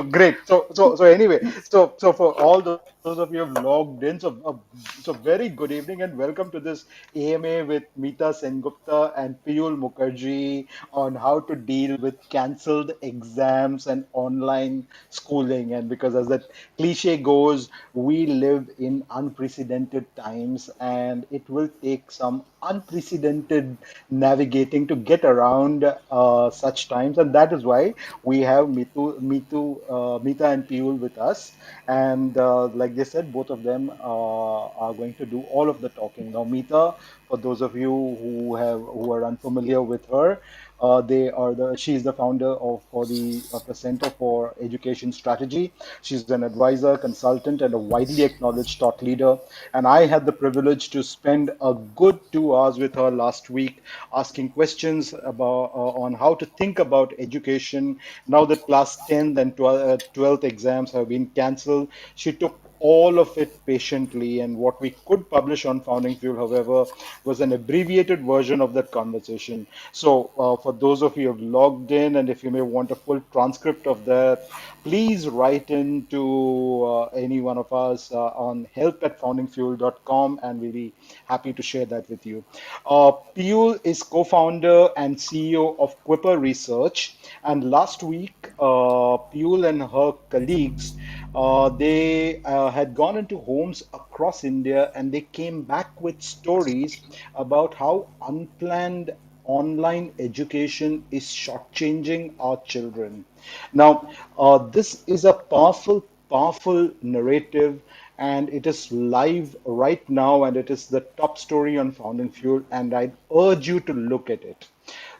Great. So anyway, so for all those of you who have logged in, so very good evening and welcome to this AMA with Meeta Sengupta and Piyul Mukherjee on how to deal with cancelled exams and online schooling. And because as that cliche goes, we live in unprecedented times, and it will take some unprecedented navigating to get around such times, and that is why we have Meeta and Piyul with us. And like they said, both of them are going to do all of the talking. Now, Meeta, for those of you who are unfamiliar with her, she is the founder of the Center for Education Strategy. She's an advisor, consultant, and a widely acknowledged thought leader. And I had the privilege to spend a good 2 hours with her last week, asking questions about on how to think about education. Now that class 10th and 12th exams have been cancelled, she took all of it patiently. And what we could publish on Founding Fuel, however, was an abbreviated version of that conversation. So, for those of you who have logged in, and if you may want a full transcript of that, please write in to any one of us on help@foundingfuel.com, and we'll be happy to share that with you. Piyul is co-founder and CEO of Quipper Research, and last week, Piyul and her colleagues they had gone into homes across India, and they came back with stories about how unplanned online education is shortchanging our children. Now, this is a powerful narrative, and it is live right now, and it is the top story on Founding Fuel, and I'd urge you to look at it.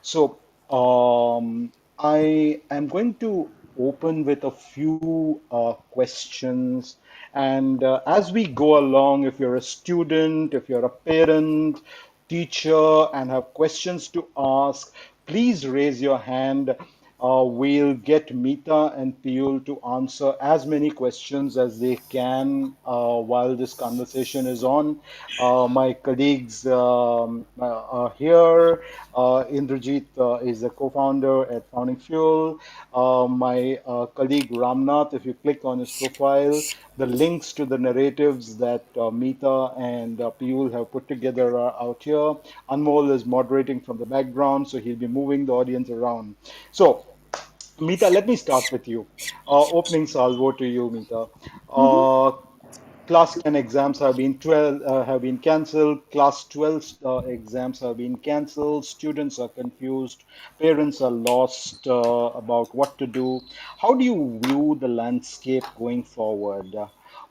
So, I am going to open with a few questions. And as we go along, if you're a student, if you're a parent, teacher, and have questions to ask, please raise your hand. We'll get Meeta and Piyul to answer as many questions as they can while this conversation is on. My colleagues are here. Indrajit is the co-founder at Founding Fuel. My colleague Ramnath, if you click on his profile, the links to the narratives that Meeta and Piyul have put together are out here. Anmol is moderating from the background, so he'll be moving the audience around. So, Meeta, let me start with you. Opening salvo to you, Meeta. Mhm. Uh, Class 10 exams have been 12 have been cancelled. Class 12 exams have been cancelled. Students are confused. Parents are lost about what to do. How do you view the landscape going forward?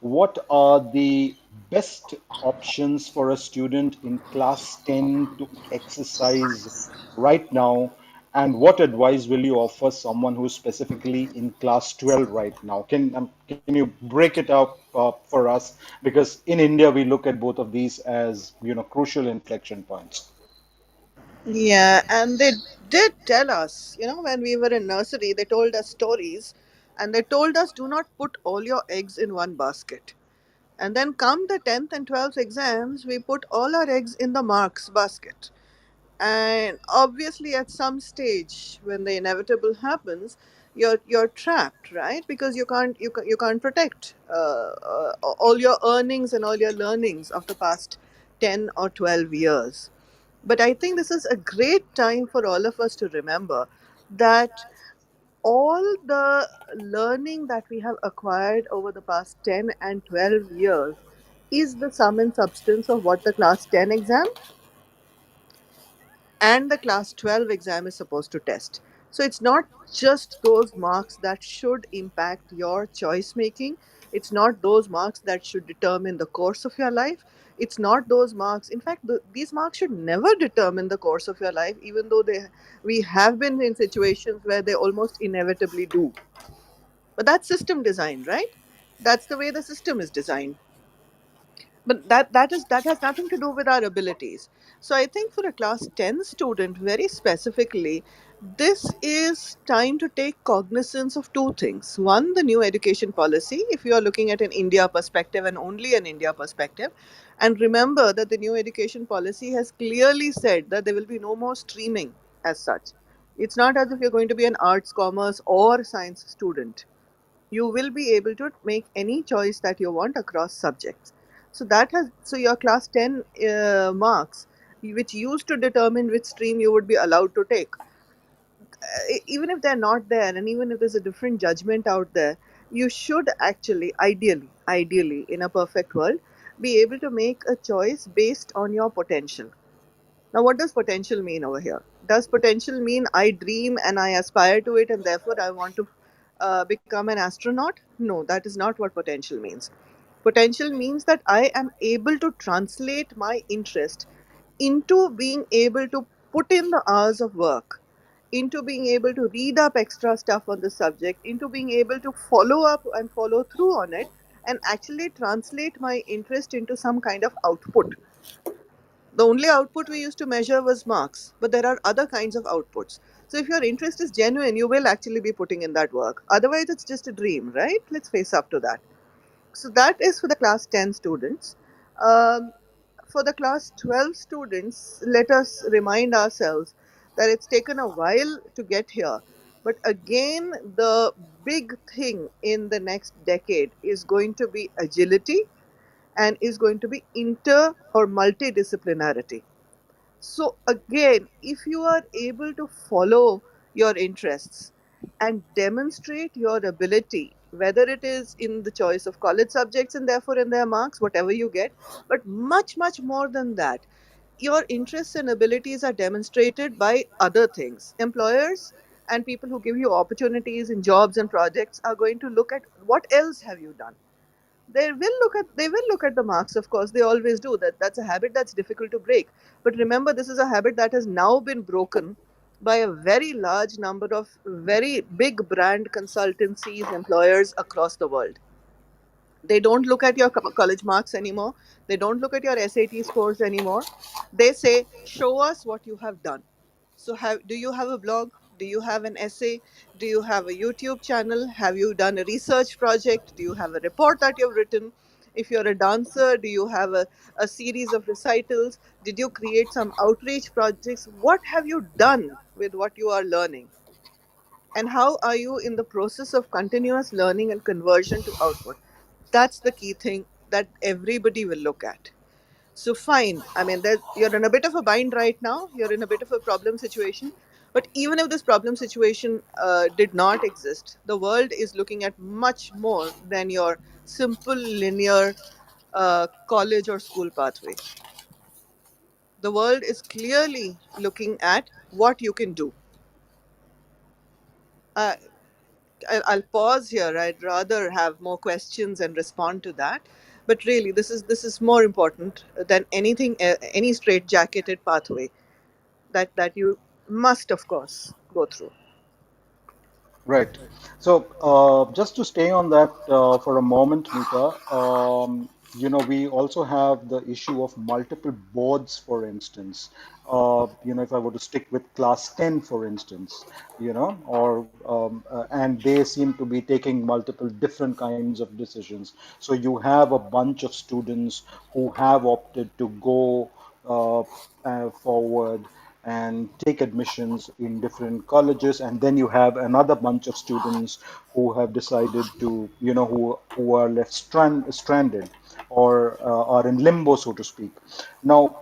What are the best options for a student in class 10 to exercise right now? And what advice will you offer someone who's specifically in class 12 right now? Can you break it up for us? Because in India, we look at both of these as, crucial inflection points. Yeah, and they did tell us, when we were in nursery, they told us stories and they told us do not put all your eggs in one basket. And then come the 10th and 12th exams, we put all our eggs in the marks basket. And obviously at some stage when the inevitable happens, you're trapped, right? Because you can't protect all your earnings and all your learnings of the past 10 or 12 years. But I think this is a great time for all of us to remember that all the learning that we have acquired over the past 10 and 12 years is the sum and substance of what the class 10 exam and the class 12 exam is supposed to test. So it's not just those marks that should impact your choice making. It's not those marks that should determine the course of your life. It's not those marks. In fact, these marks should never determine the course of your life, even though we have been in situations where they almost inevitably do. But that's system design, right? That's the way the system is designed. But that has nothing to do with our abilities. So I think for a class 10 student very specifically, this is time to take cognizance of two things. One, the new education policy, if you are looking at an India perspective and only an India perspective. And remember that the new education policy has clearly said that there will be no more streaming as such. It's not as if you're going to be an arts, commerce, or science student. You will be able to make any choice that you want across subjects. So your class 10 marks, which used to determine which stream you would be allowed to take, even if they're not there, and even if there's a different judgment out there, you should actually, ideally, in a perfect world, be able to make a choice based on your potential. Now, what does potential mean over here? Does potential mean I dream and I aspire to it and therefore I want to become an astronaut? No, that is not what potential means. Potential means that I am able to translate my interest into being able to put in the hours of work, into being able to read up extra stuff on the subject, into being able to follow up and follow through on it, and actually translate my interest into some kind of output. The only output we used to measure was marks, but there are other kinds of outputs. So if your interest is genuine, you will actually be putting in that work. Otherwise, it's just a dream, right? Let's face up to that. So that is for the class 10 students. Um, for the class 12 students, let us remind ourselves that it's taken a while to get here. But again, the big thing in the next decade is going to be agility and is going to be inter or multidisciplinarity. So, again, if you are able to follow your interests and demonstrate your ability, whether it is in the choice of college subjects and therefore in their marks, whatever you get, but much, much more than that, your interests and abilities are demonstrated by other things. Employers and people who give you opportunities in jobs and projects are going to look at what else have you done. They will look at the marks, of course. They always do. That's a habit that's difficult to break. But remember, this is a habit that has now been broken by a very large number of very big brand consultancies, employers across the world. They don't look at your college marks anymore. They don't look at your SAT scores anymore. They say, show us what you have done. So, do you have a blog? Do you have an essay? Do you have a YouTube channel? Have you done a research project? Do you have a report that you've written? If you're a dancer, do you have a series of recitals? Did you create some outreach projects? What have you done with what you are learning? And how are you in the process of continuous learning and conversion to output? That's the key thing that everybody will look at. So fine. I mean, you're in a bit of a bind right now. You're in a bit of a problem situation. But even if this problem situation did not exist, the world is looking at much more than your simple linear college or school pathway. The world is clearly looking at what you can do. Uh, I'll pause here. I'd rather have more questions and respond to that. But really, this is more important than anything, any straight-jacketed pathway that you must, of course, go through. Right. So, just to stay on that for a moment, Meeta, we also have the issue of multiple boards, for instance. If I were to stick with class 10, for instance, and they seem to be taking multiple different kinds of decisions. So you have a bunch of students who have opted to go forward and take admissions in different colleges, and then you have another bunch of students who have decided to, who are left stranded or are in limbo, so to speak. Now,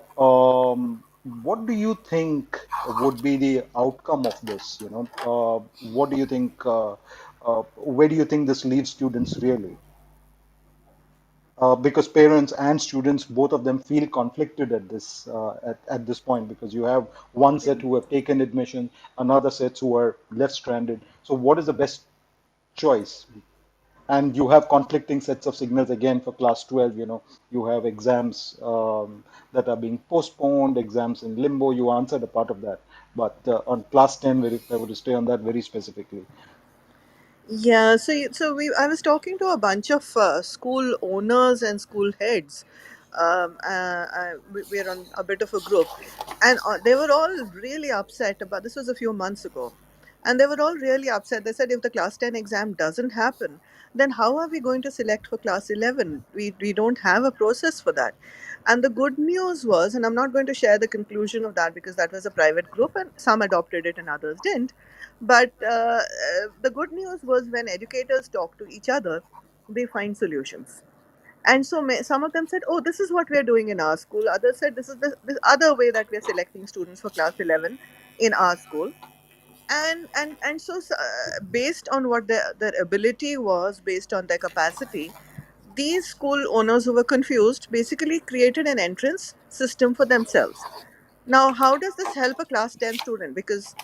what do you think would be the outcome of this? What do you think? Where do you think this leaves students really? Because parents and students, both of them, feel conflicted at this point, because you have one set who have taken admission, another sets who are left stranded. So what is the best choice? And you have conflicting sets of signals again for class 12. You have exams that are being postponed, exams in limbo. You answered a part of that, but on class 10, if I were to stay on that very specifically. Yeah, I was talking to a bunch of school owners and school heads. We're on a bit of a group, and they were all really upset about this. Was a few months ago, And they were all really upset. They said, if the class 10 exam doesn't happen, then how are we going to select for class 11? We don't have a process for that. And the good news was, and I'm not going to share the conclusion of that because that was a private group and some adopted it and others didn't. But the good news was when educators talk to each other, they find solutions. And so some of them said, oh, this is what we are doing in our school. Others said, this is this other way that we are selecting students for class 11 in our school. And so based on what their ability was, based on their capacity, these school owners who were confused basically created an entrance system for themselves. Now, how does this help a class 10 student? Because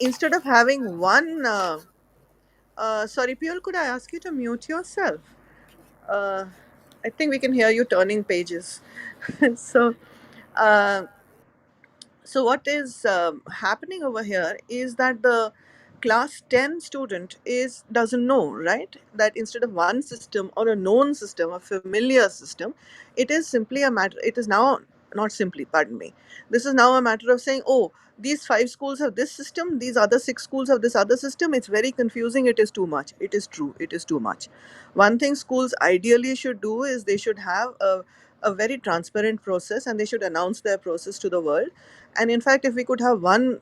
instead of having one sorry, Piyul, could I ask you to mute yourself? uh, I think we can hear you turning pages. so uh, so what is happening over here is that the class 10 student is doesn't know, right, that instead of one system or a known system, a familiar system, it is simply a matter, it is now not simply, pardon me, this is now a matter of saying, oh, these five schools have this system, these other six schools have this other system, it's very confusing, it is too much. It is true, it is too much. One thing schools ideally should do is they should have a very transparent process, and they should announce their process to the world. And in fact, if we could have one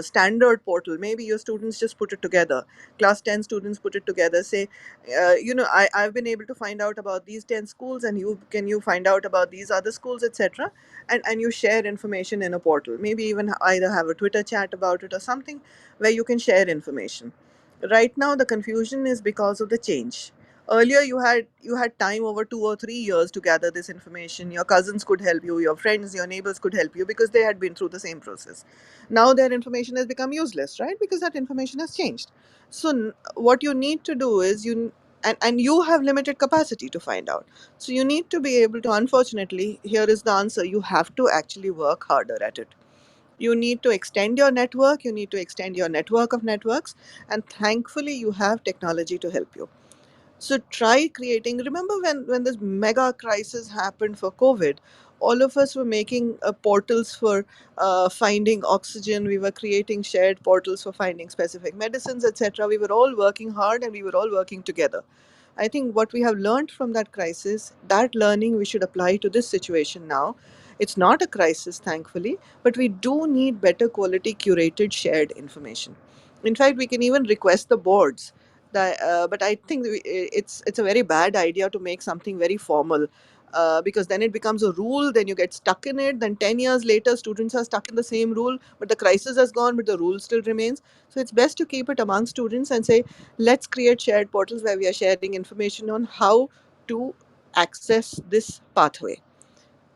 standard portal, maybe your students just put it together, class 10 students put it together, say, I've been able to find out about these 10 schools, and you find out about these other schools, etc. And you share information in a portal, maybe even either have a Twitter chat about it or something where you can share information. Right now the confusion is because of the change. Earlier you had time over 2 or 3 years to gather this information. Your cousins could help you, your friends, your neighbors could help you because they had been through the same process. Now their information has become useless, right, because that information has changed. So what you need to do is and you have limited capacity to find out. So you need to be able to, unfortunately, here is the answer, you have to actually work harder at it. You need to extend your network, you need to extend your network of networks, and thankfully you have technology to help you. So try creating. Remember when this mega crisis happened for COVID, all of us were making portals for finding oxygen. We were creating shared portals for finding specific medicines, etc. We were all working hard and we were all working together. I think what we have learned from that crisis, that learning we should apply to this situation now. It's not a crisis, thankfully, but we do need better quality, curated, shared information. In fact, we can even request the boards. But I think it's a very bad idea to make something very formal. Because then it becomes a rule, then you get stuck in it, then 10 years later students are stuck in the same rule, but the crisis has gone but the rule still remains. So it's best to keep it among students and say, let's create shared portals where we are sharing information on how to access this pathway.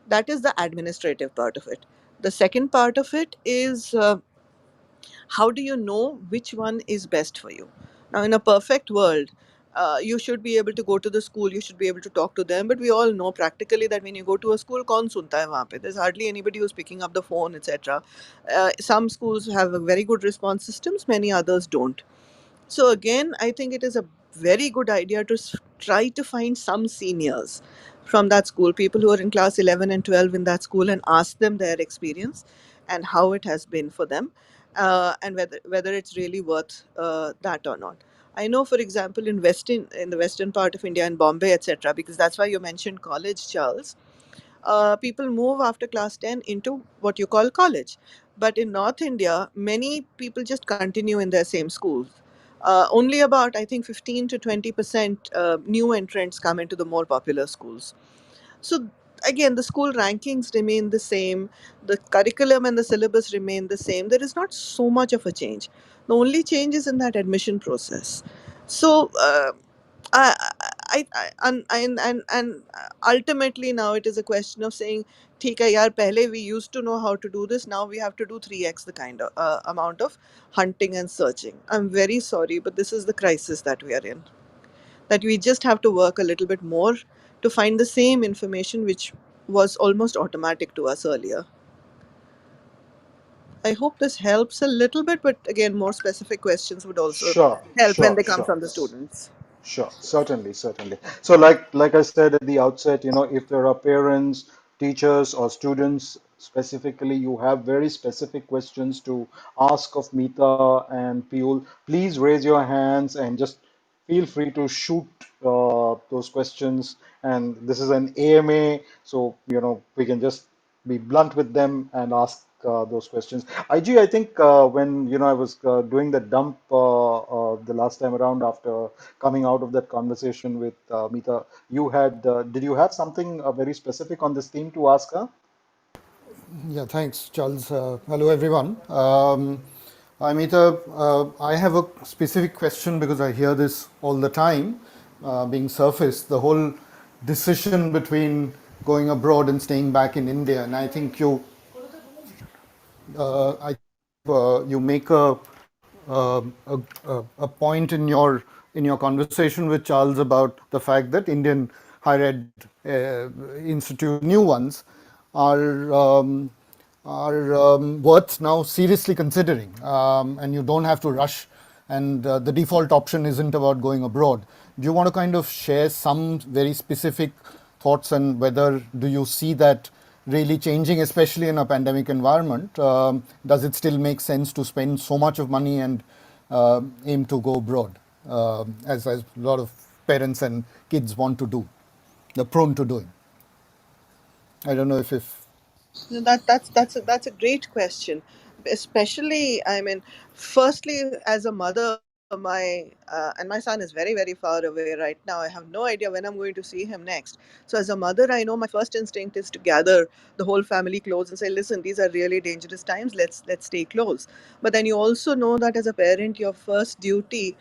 That is the administrative part of it. The second part of it is, how do you know which one is best for you? Now, in a perfect world, you should be able to go to the school, you should be able to talk to them, but we all know practically that when you go to a school, kaun sunta hai wahan pe? There's hardly anybody who's picking up the phone, etc. Some schools have a very good response systems, many others don't. So again, I think it is a very good idea to try to find some seniors from that school, people who are in class 11 and 12 in that school, and ask them their experience and how it has been for them, and whether it's really worth that or not. I know, for example, in the western part of India, in Bombay, etc., because that's why you mentioned college, Charles. People move after class 10 into what you call college. But in North India, many people just continue in their same schools. Only about, I think, 15 to 20% new entrants come into the more popular schools. So again, the school rankings remain the same, the curriculum and the syllabus remain the same. There is not so much of a change. The only change is in that admission process. So I, and ultimately now it is a question of saying, ठीक है यार, पहले we used to know how to do this, now we have to do 3x the kind of amount of hunting and searching. I'm very sorry, but this is the crisis that we are in, that we just have to work a little bit more to find the same information which was almost automatic to us earlier. I hope this helps a little bit, but again, more specific questions would also Sure, help when sure, they come sure. from the students. Sure, certainly, certainly. So, like I said at the outset, if there are parents, teachers, or students specifically, you have very specific questions to ask of Meeta and Piyul, please raise your hands and just feel free to shoot those questions. And this is an AMA, so we can just be blunt with them and ask those questions. IG, I think when I was doing the dump the last time around after coming out of that conversation with Meeta, did you have something very specific on this theme to ask her? Yeah, thanks, Charles. Hello, everyone. Amita, I have a specific question because I hear this all the time being surfaced. The whole decision between going abroad and staying back in India, and I think you make a point in your conversation with Charles about the fact that Indian higher ed institute, new ones, are worth now seriously considering, and you don't have to rush. And the default option isn't about going abroad. Do you want to kind of share some very specific thoughts, and whether do you see that really changing, especially in a pandemic environment? Does it still make sense to spend so much of money and aim to go abroad, as a lot of parents and kids want to do, they're prone to doing? I don't know if No, that's a great question. Especially, I mean, firstly, as a mother, my and my son is very, very far away right now. I have no idea when I'm going to see him next. So as a mother, I know my first instinct is to gather the whole family close and say, "Listen, these are really dangerous times. Let's stay close." But then you also know that as a parent, your first duty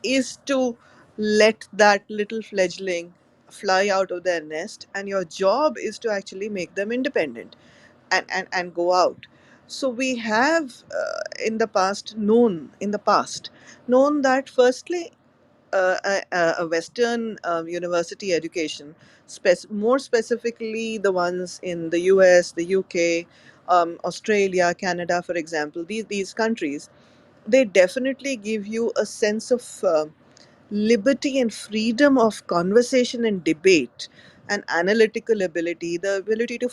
is to let that little fledgling fly out of their nest, and your job is to actually make them independent and go out. So we have in the past known that firstly a Western university education, more specifically the ones in the US, the UK, Australia, Canada, for example, these countries, they definitely give you a sense of liberty and freedom of conversation and debate and analytical ability, the ability to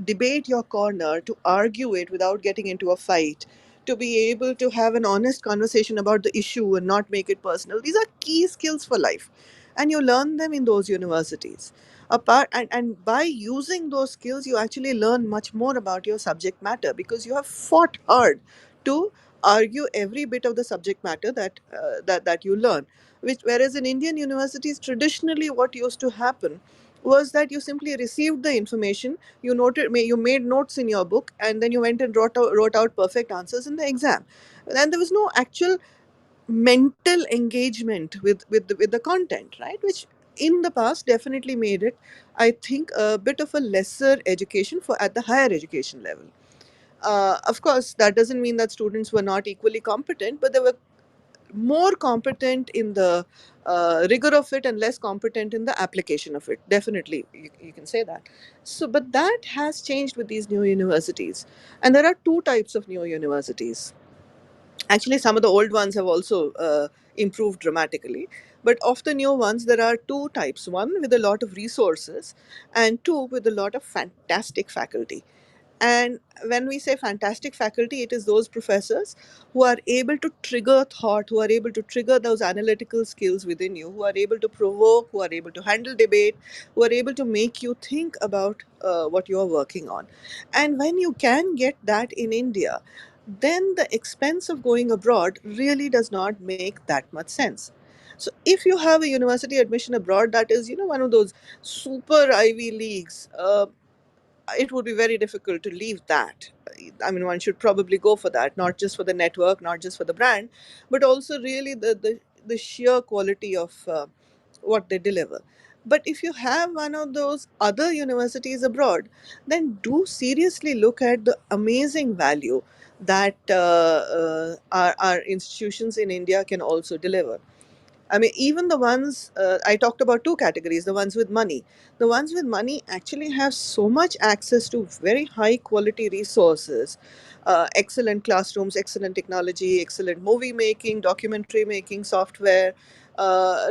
debate your corner, to argue it without getting into a fight, to be able to have an honest conversation about the issue and not make it personal. These are key skills for life, and you learn them in those universities. And by using those skills, you actually learn much more about your subject matter because you have fought hard to argue every bit of the subject matter that you learn. Whereas in Indian universities, traditionally, what used to happen was that you simply received the information, you made notes in your book, and then you went and wrote out perfect answers in the exam. And there was no actual mental engagement with the content, right? Which in the past definitely made it, I think, a bit of a lesser education for at the higher education level. Of course, that doesn't mean that students were not equally competent, but they were more competent in the rigor of it and less competent in the application of it. Definitely, you can say that. So, but that has changed with these new universities. And there are two types of new universities. Actually, some of the old ones have also improved dramatically. But of the new ones, there are two types: one with a lot of resources, and two with a lot of fantastic faculty. And when we say fantastic faculty, it is those professors who are able to trigger thought, who are able to trigger those analytical skills within you, who are able to provoke, who are able to handle debate, who are able to make you think about what you are working on. And when you can get that in India, then the expense of going abroad really does not make that much sense. So if you have a university admission abroad that is, one of those super Ivy Leagues, it would be very difficult to leave that. I mean, one should probably go for that, not just for the network, not just for the brand, but also really the sheer quality of what they deliver. But if you have one of those other universities abroad, then do seriously look at the amazing value that our institutions in India can also deliver. I mean, even the ones I talked about, two categories: the ones with money. The ones with money actually have so much access to very high quality resources, excellent classrooms, excellent technology, excellent movie making, documentary making software,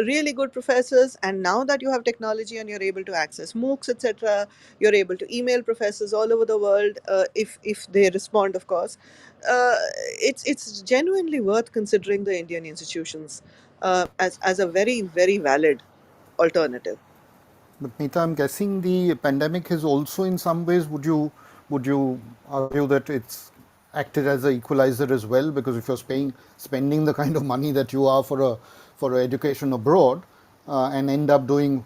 really good professors. And now that you have technology and you're able to access MOOCs, etc., you're able to email professors all over the world, if they respond, of course. It's genuinely worth considering the Indian institutions as a very, very valid alternative. But Meeta, I'm guessing the pandemic has also, in some ways, would you argue that it's acted as an equalizer as well? Because if you're spending the kind of money that you are for education abroad, and end up doing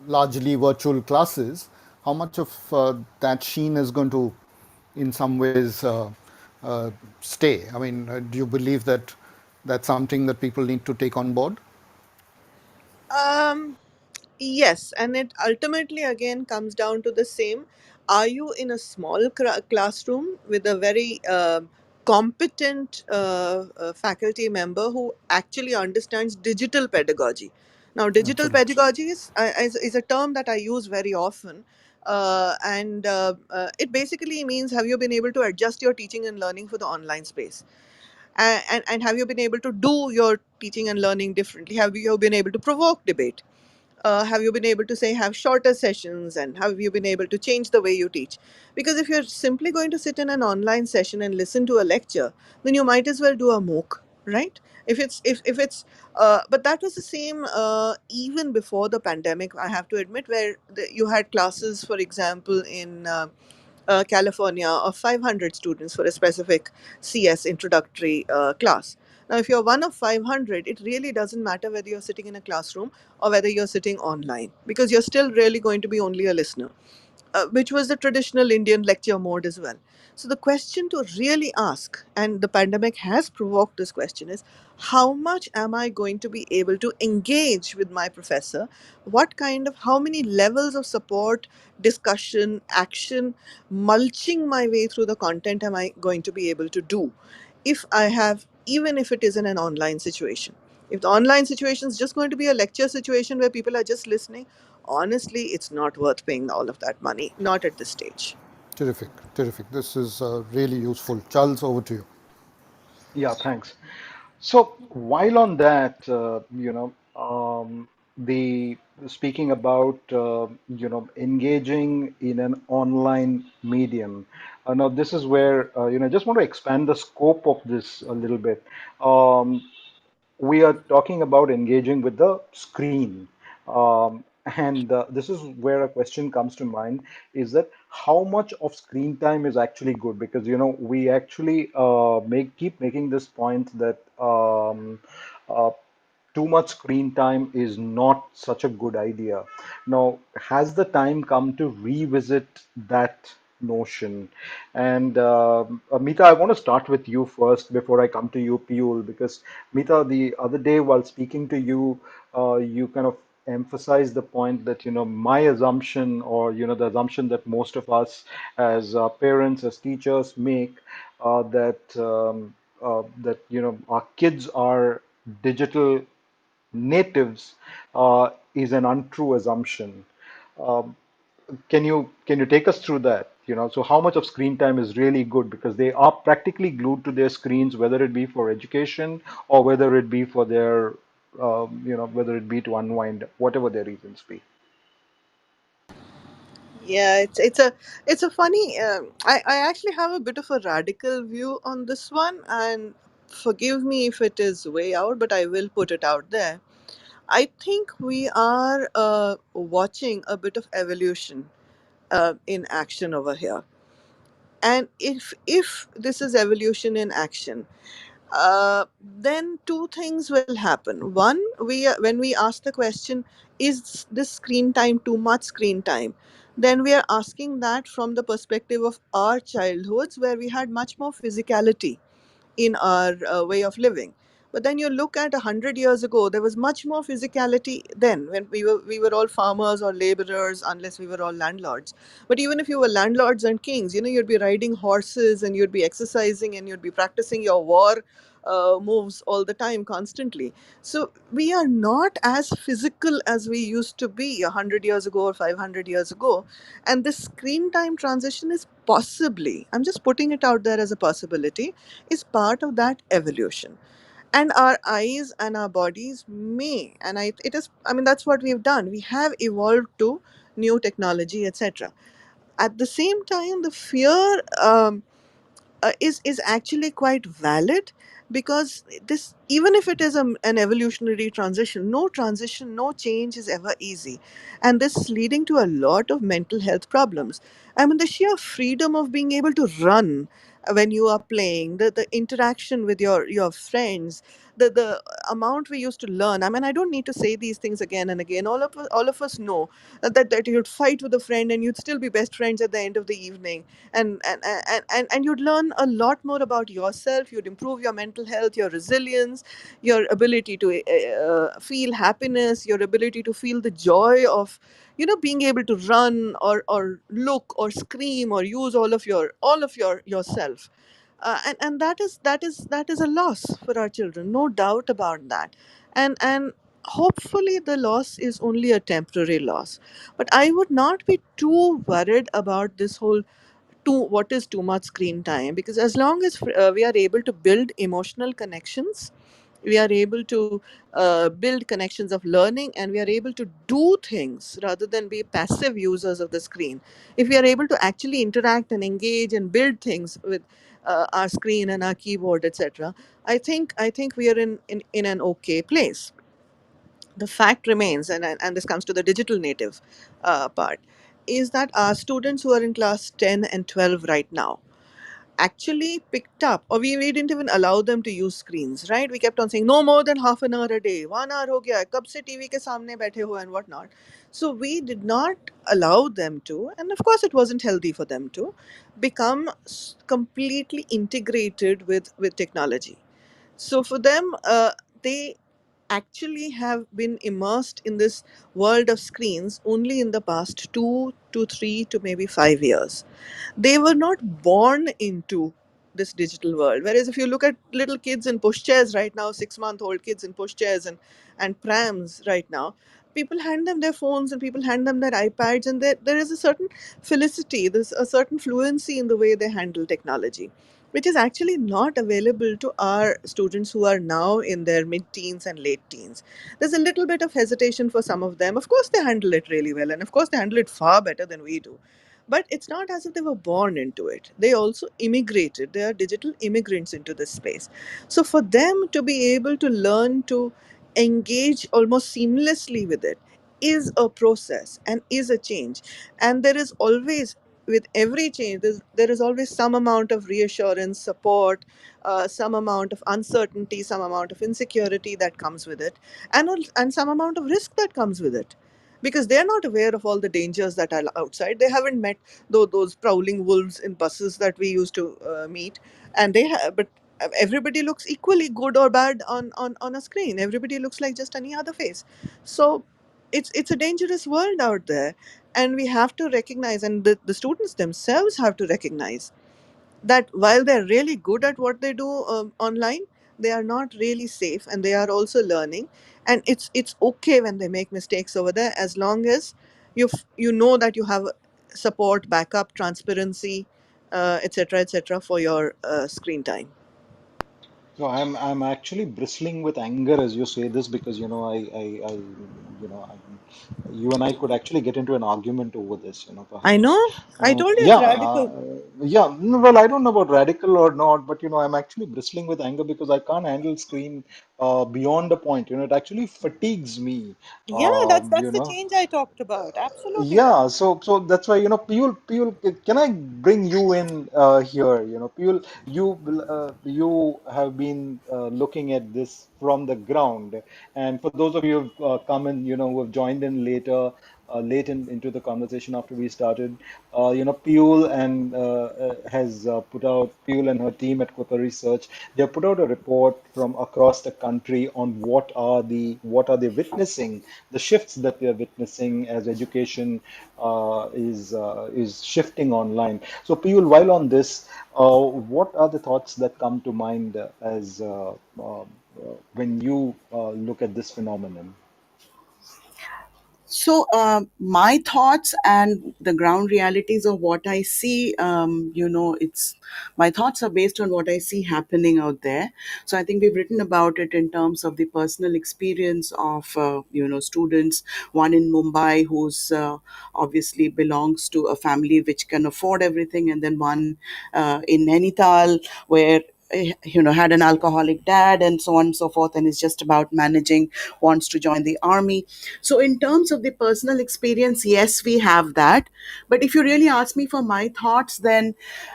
largely virtual classes, how much of that sheen is going to, in some ways, uh, stay? I mean, do you believe that that's something that people need to take on board? Um, Yes, and it ultimately again comes down to the same. Are you in a small classroom with a very competent faculty member who actually understands digital pedagogy? Now, digital Absolutely. pedagogy is a term that I use very often. And it basically means, have you been able to adjust your teaching and learning for the online space? And have you been able to do your teaching and learning differently? Have you been able to provoke debate? Have you been able to say have shorter sessions, and have you been able to change the way you teach? Because if you're simply going to sit in an online session and listen to a lecture, then you might as well do a MOOC, right? If it's But that was the same even before the pandemic, I have to admit, where you had classes, for example, in California, of 500 students for a specific CS introductory class. Now, if you're one of 500, it really doesn't matter whether you're sitting in a classroom or whether you're sitting online, because you're still really going to be only a listener, which was the traditional Indian lecture mode as well. So, the question to really ask, and the pandemic has provoked this question, is how much am I going to be able to engage with my professor? How many levels of support, discussion, action, mulching my way through the content am I going to be able to do if I have, even if it is in an online situation? If the online situation is just going to be a lecture situation where people are just listening, honestly, it's not worth paying all of that money, not at this stage. Terrific, terrific. This is really useful. Charles, over to you. Yeah, thanks. So while on that, the speaking about engaging in an online medium. Now this is where I just want to expand the scope of this a little bit. Um, we are talking about engaging with the screen. And this is where a question comes to mind, is that how much of screen time is actually good? Because, we actually keep making this point that uh, too much screen time is not such a good idea. Now, has the time come to revisit that notion? And Meeta, I want to start with you first before I come to you, Piyul, because Meeta, the other day while speaking to you, you kind of emphasized the point that, my assumption, or, the assumption that most of us as parents, as teachers make, that our kids are digital natives, is an untrue assumption. Um, can you take us through that? So how much of screen time is really good, because they are practically glued to their screens, whether it be for education or whether it be for their, whether it be to unwind, whatever their reasons be. Yeah, it's a funny. I actually have a bit of a radical view on this one, and forgive me if it is way out, but I will put it out there. I think we are watching a bit of evolution in action over here, and if this is evolution in action, then two things will happen. One, when we ask the question, is this screen time too much screen time? Then we are asking that from the perspective of our childhoods, where we had much more physicality in our way of living. But then you look at 100 years ago, there was much more physicality then, when we were all farmers or laborers, unless we were all landlords. But even if you were landlords and kings, you'd be riding horses and you'd be exercising and you'd be practicing your war moves all the time, constantly. So we are not as physical as we used to be 100 years ago or 500 years ago. And this screen time transition is possibly, I'm just putting it out there as a possibility, is part of that evolution. And our eyes and our bodies may, and it is, I mean, that's what we've done. We have evolved to new technology, etc. At the same time, the fear is actually quite valid, because this, even if it is an evolutionary transition, no transition, no change is ever easy, and this is leading to a lot of mental health problems. I mean, the sheer freedom of being able to run when you are playing, the interaction with your friends, the amount we used to learn. I mean, I don't need to say these things again and again. All of us know that you'd fight with a friend and you'd still be best friends at the end of the evening, and you'd learn a lot more about yourself. You'd improve your mental health, your resilience, your ability to feel happiness, your ability to feel the joy of being able to run or look or scream or use all of your yourself. And that is a loss for our children, no doubt about that. And hopefully the loss is only a temporary loss, but I would not be too worried about this whole what is too much screen time, because as long as we are able to build emotional connections, we are able to build connections of learning, and we are able to do things rather than be passive users of the screen. If we are able to actually interact and engage and build things with our screen and our keyboard, etc., I think we are in an okay place. The fact remains, and this comes to the digital native part, is that our students who are in class 10 and 12 right now actually picked up, or we didn't even allow them to use screens, right? We kept on saying no more than half an hour a day, 1 hour ho gaya hai, kab se TV ke samne baithe ho, and whatnot. So we did not allow them to, and of course it wasn't healthy for them to become completely integrated with technology. So for them, they actually have been immersed in this world of screens only in the past 2 to 3 to maybe 5 years. They were not born into this digital world. Whereas if you look at little kids in pushchairs right now, 6-month-old kids in pushchairs and prams right now, people hand them their phones and people hand them their iPads, and there is a certain felicity, there's a certain fluency in the way they handle technology, which is actually not available to our students who are now in their mid teens and late teens. There's a little bit of hesitation for some of them. Of course, they handle it really well, and of course, they handle it far better than we do. But it's not as if they were born into it. They also immigrated. They are digital immigrants into this space. So for them to be able to learn to engage almost seamlessly with it is a process and is a change. And there is always, with every change, there is always some amount of reassurance, support, some amount of uncertainty, some amount of insecurity that comes with it, and some amount of risk that comes with it, because they're not aware of all the dangers that are outside. They haven't met those prowling wolves in buses that we used to meet, and but everybody looks equally good or bad on a screen. Everybody looks like just any other face. So it's a dangerous world out there, and we have to recognize, and the students themselves have to recognize that while they're really good at what they do online, they are not really safe, and they are also learning. And it's okay when they make mistakes over there, as long as you know that you have support, backup, transparency, etc., etc., for your screen time. So I'm actually bristling with anger as you say this, because I you and I could actually get into an argument over this, I perhaps. know. I told you it's Yeah, radical. yeah. Well, I don't know about radical or not, but I'm actually bristling with anger because I can't handle screen beyond a point. It actually fatigues me. Yeah, that's You the know. change I talked about. Absolutely right. Yeah, so that's why, Piyul, can I bring you in here? Piyul, you have been looking at this from the ground, and for those of you who've come in, who have joined in later, late into the conversation after we started, Piyul has put out, Piyul and her team at Quipper Research, they have put out a report from across the country on what are they witnessing, the shifts that we are witnessing as education is shifting online. So, Piyul, while on this, what are the thoughts that come to mind as when you look at this phenomenon? So, my thoughts and the ground realities of what I see, it's my thoughts are based on what I see happening out there. So, I think we've written about it in terms of the personal experience of, students. One in Mumbai who's obviously belongs to a family which can afford everything, and then one in Nainital where had an alcoholic dad and so on and so forth, and is just about managing, wants to join the army. So in terms of the personal experience, yes, we have that. But if you really ask me for my thoughts, then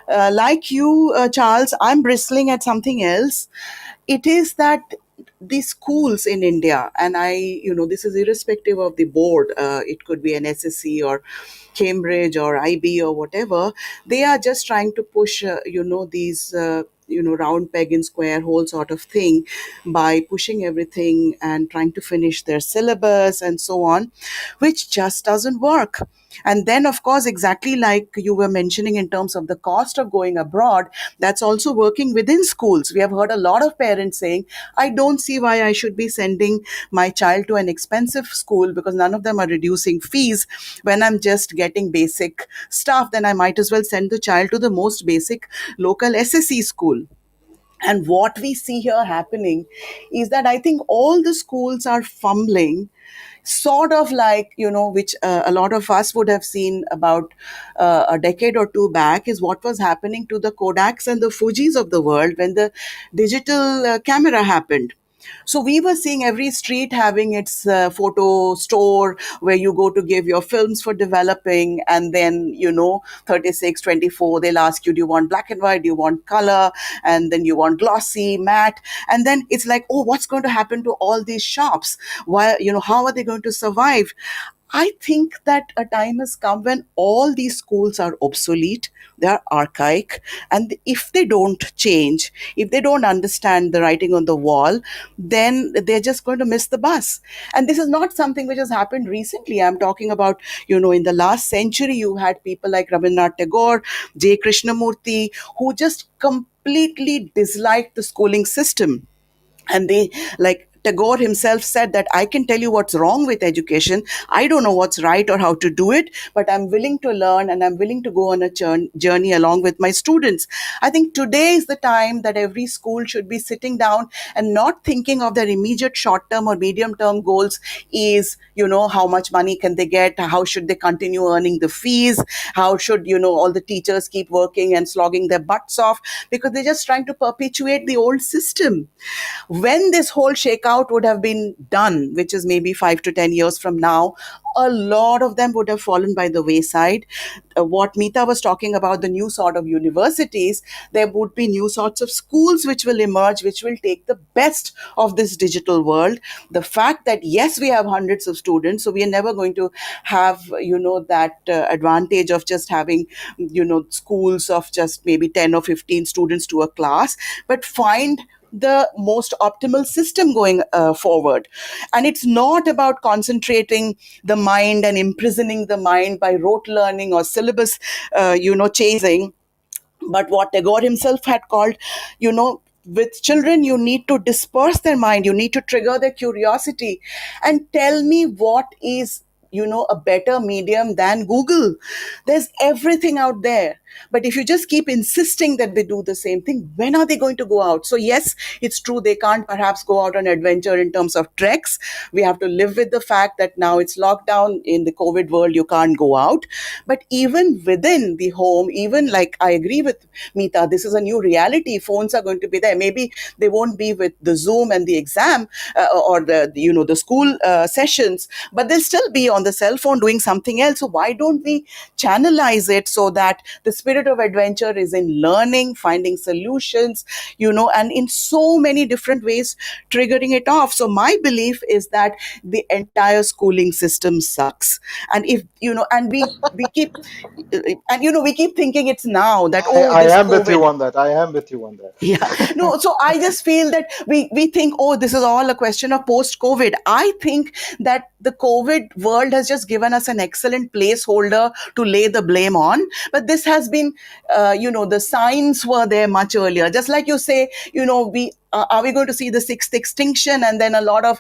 like you, Charles, I'm bristling at something else. It is that the schools in India, and this is irrespective of the board, it could be an SSC or Cambridge or IB or whatever, they are just trying to push, these. Round peg in square hole sort of thing by pushing everything and trying to finish their syllabus and so on, which just doesn't work. And then, of course, exactly like you were mentioning in terms of the cost of going abroad, that's also working within schools. We have heard a lot of parents saying, I don't see why I should be sending my child to an expensive school because none of them are reducing fees when I'm just getting basic stuff. Then I might as well send the child to the most basic local SSE school. And what we see here happening is that I think all the schools are fumbling, sort of like, which a lot of us would have seen about a decade or two back, is what was happening to the Kodaks and the Fujis of the world when the digital camera happened. So we were seeing every street having its photo store where you go to give your films for developing, and then 36, 24, they'll ask you, do you want black and white, do you want color, and then you want glossy, matte, and then it's like, oh, what's going to happen to all these shops? Why, how are they going to survive? I think that a time has come when all these schools are obsolete, they are archaic, and if they don't change, if they don't understand the writing on the wall, then they're just going to miss the bus. And this is not something which has happened recently. I'm talking about, in the last century, you had people like Rabindranath Tagore, J. Krishnamurti, who just completely disliked the schooling system. And they, like Tagore himself said, that I can tell you what's wrong with education. I don't know what's right or how to do it, but I'm willing to learn and I'm willing to go on a journey along with my students. I think today is the time that every school should be sitting down and not thinking of their immediate short term or medium term goals is, how much money can they get? How should they continue earning the fees? How should, all the teachers keep working and slogging their butts off? Because they're just trying to perpetuate the old system. When this whole shakeout would have been done, which is maybe 5 to 10 years from now, a lot of them would have fallen by the wayside. What Meeta was talking about, the new sort of universities, there would be new sorts of schools which will emerge, which will take the best of this digital world. The fact that, yes, we have hundreds of students, so we are never going to have, that advantage of just having, schools of just maybe 10 or 15 students to a class, but find the most optimal system going forward. And it's not about concentrating the mind and imprisoning the mind by rote learning or syllabus, chasing, but what Tagore himself had called, with children, you need to disperse their mind, you need to trigger their curiosity, and tell me what is, a better medium than Google. There's everything out there. But if you just keep insisting that they do the same thing, when are they going to go out? So yes, it's true, they can't perhaps go out on adventure in terms of treks. We have to live with the fact that now it's lockdown in the COVID world, you can't go out. But even within the home, even like I agree with Meeta, this is a new reality. Phones are going to be there. Maybe they won't be with the Zoom and the exam or the school sessions, but they'll still be on the cell phone doing something else. So why don't we channelize it so that the spirit of adventure is in learning, finding solutions, and in so many different ways, triggering it off. So my belief is that the entire schooling system sucks. And if, and we keep, and, we keep thinking it's now that, oh, I this am with you COVID. on that. I am with you on that. Yeah. No, so I just feel that we think, oh, this is all a question of post COVID. I think that the COVID world has just given us an excellent placeholder to lay the blame on. But this has been, the signs were there much earlier. Just like you say, we are we going to see the sixth extinction? And then a lot of,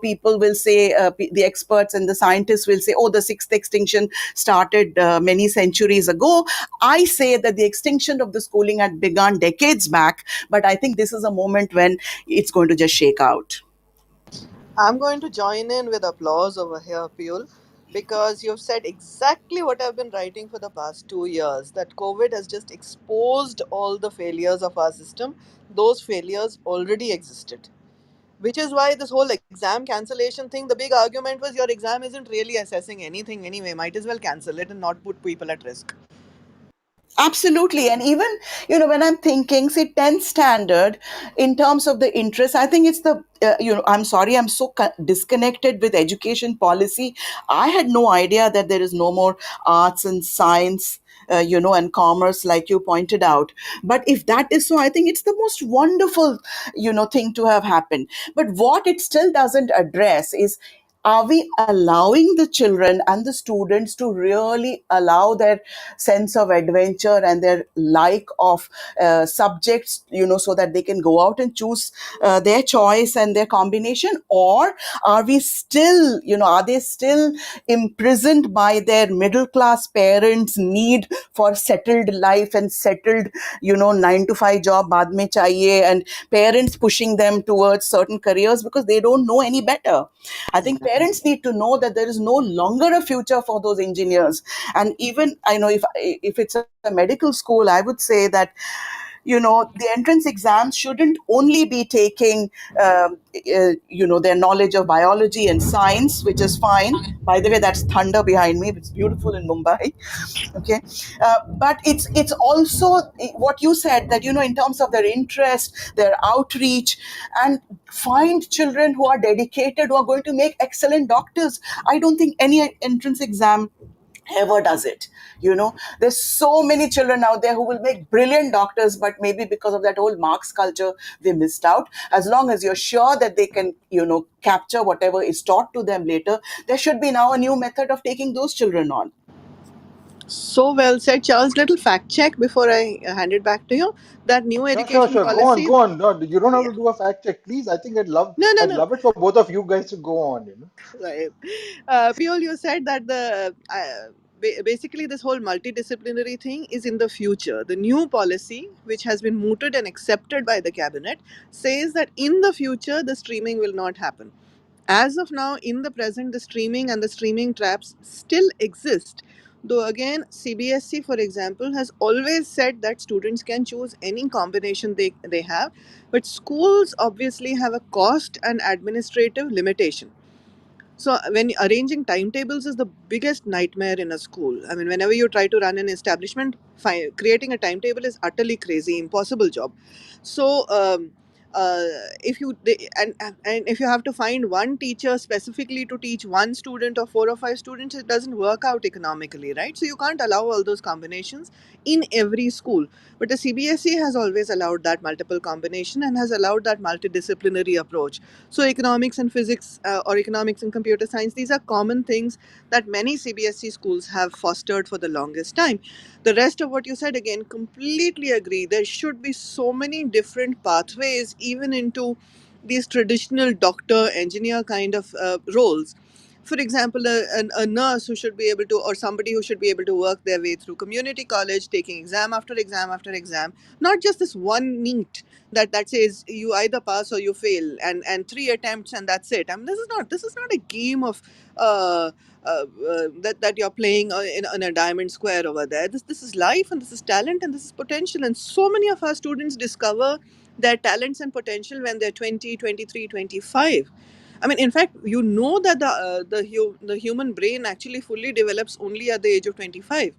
people will say, the experts and the scientists will say, oh, the sixth extinction started many centuries ago. I say that the extinction of the schooling had begun decades back, but I think this is a moment when it's going to just shake out. I'm going to join in with applause over here, Piyul, because you've said exactly what I've been writing for the past 2 years, that COVID has just exposed all the failures of our system. Those failures already existed. Which is why this whole exam cancellation thing, the big argument was your exam isn't really assessing anything anyway. Might as well cancel it and not put people at risk. Absolutely. And even, when I'm thinking, say, 10th standard, in terms of the interest, I think it's the, I'm sorry, I'm so disconnected with education policy. I had no idea that there is no more arts and science. And commerce, like you pointed out. But if that is so, I think it's the most wonderful, thing to have happened. But what it still doesn't address is, are we allowing the children and the students to really allow their sense of adventure and their like of subjects, so that they can go out and choose their choice and their combination? Or are we still, are they still imprisoned by their middle class parents' need for settled life and settled, 9 to 5 job baad mein chahiye, and parents pushing them towards certain careers because they don't know any better? I think parents need to know that there is no longer a future for those engineers. And even, I know, if it's a medical school, I would say that, the entrance exams shouldn't only be taking, their knowledge of biology and science, which is fine. By the way, that's thunder behind me. It's beautiful in Mumbai. Okay. But it's also what you said, that, in terms of their interest, their outreach, and find children who are dedicated, who are going to make excellent doctors. I don't think any entrance exam ever does it. There's so many children out there who will make brilliant doctors, but maybe because of that whole marks culture, they missed out. As long as you're sure that they can, capture whatever is taught to them later, there should be now a new method of taking those children on. So well said, Charles. Little fact check before I hand it back to you. That new Sure, sure, education sure. Go on, policy. go on. No, you don't have Yeah. to do a fact check, please. I think No, no, I'd no. love it for both of you guys to go on. Right. Piyul, you said that basically this whole multidisciplinary thing is in the future. The new policy, which has been mooted and accepted by the cabinet, says that in the future the streaming will not happen. As of now, in the present, the streaming and the streaming traps still exist. Though again, CBSE, for example, has always said that students can choose any combination they have, but schools obviously have a cost and administrative limitation. So when arranging timetables is the biggest nightmare in a school. I mean, whenever you try to run an establishment, creating a timetable is utterly crazy, impossible job. So uh, if you and if you have to find one teacher specifically to teach one student or 4 or 5 students, it doesn't work out economically, right? So you can't allow all those combinations in every school. But the CBSE has always allowed that multiple combination and has allowed that multidisciplinary approach. So economics and physics, or economics and computer science, these are common things that many CBSE schools have fostered for the longest time. The rest of what you said, again, completely agree. There should be so many different pathways, even into these traditional doctor, engineer kind of roles. For example, a nurse who should be able to, or somebody who should be able to work their way through community college, taking exam after exam after exam, not just this one NEET that says you either pass or you fail, and 3 attempts and that's it. I mean, this is not a game of that you're playing in a diamond square over there. This is life, and this is talent, and this is potential. And so many of our students discover their talents and potential when they're 20, 23, 25. I mean, in fact, you know that the human brain actually fully develops only at the age of 25.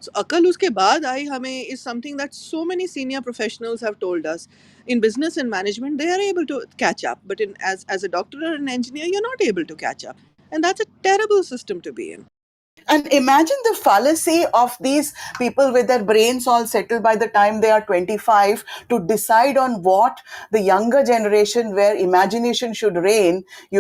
So अकल उसके बाद आई हमें is something that so many senior professionals have told us. In business and management, they are able to catch up, but as a doctor or an engineer, you're not able to catch up, and that's a terrible system to be in. And imagine the fallacy of these people with their brains all settled by the time they are 25 to decide on what the younger generation, where imagination should reign, they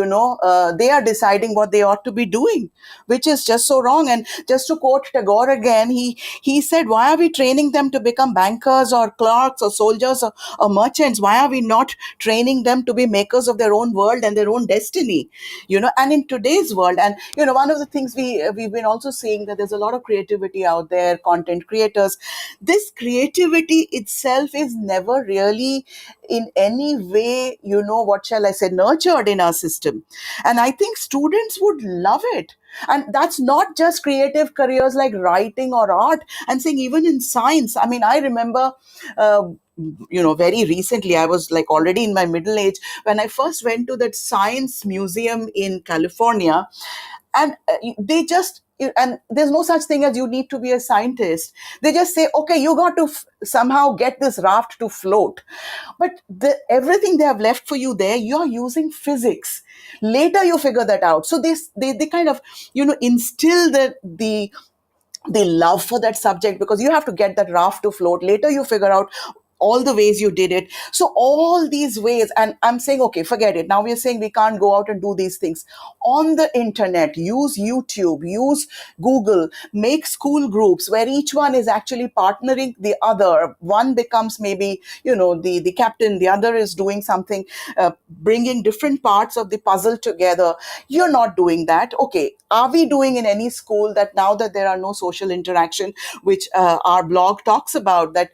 are deciding what they ought to be doing, which is just so wrong. And just to quote Tagore again, he said, why are we training them to become bankers or clerks or soldiers or merchants? Why are we not training them to be makers of their own world and their own destiny? And in today's world, and one of the things we've been also seeing, that there's a lot of creativity out there, content creators. This creativity itself is never really in any way, what shall I say, nurtured in our system. And I think students would love it. And that's not just creative careers like writing or art. I'm saying even in science. I mean, I remember, uh, very recently, I was like already in my middle age when I first went to that science museum in California. And they just, and there's no such thing as you need to be a scientist. They just say, okay, you got to somehow get this raft to float. But everything they have left for you there, you're using physics. Later you figure that out. So they kind of instill the love for that subject, because you have to get that raft to float. Later you figure out all the ways you did it. So all these ways, and I'm saying, okay, forget it. Now we're saying we can't go out and do these things on the internet. Use YouTube, use Google, make school groups where each one is actually partnering the other. One becomes maybe, the captain, the other is doing something, bringing different parts of the puzzle together. You're not doing that. Okay, are we doing in any school that, now that there are no social interaction, which our blog talks about, that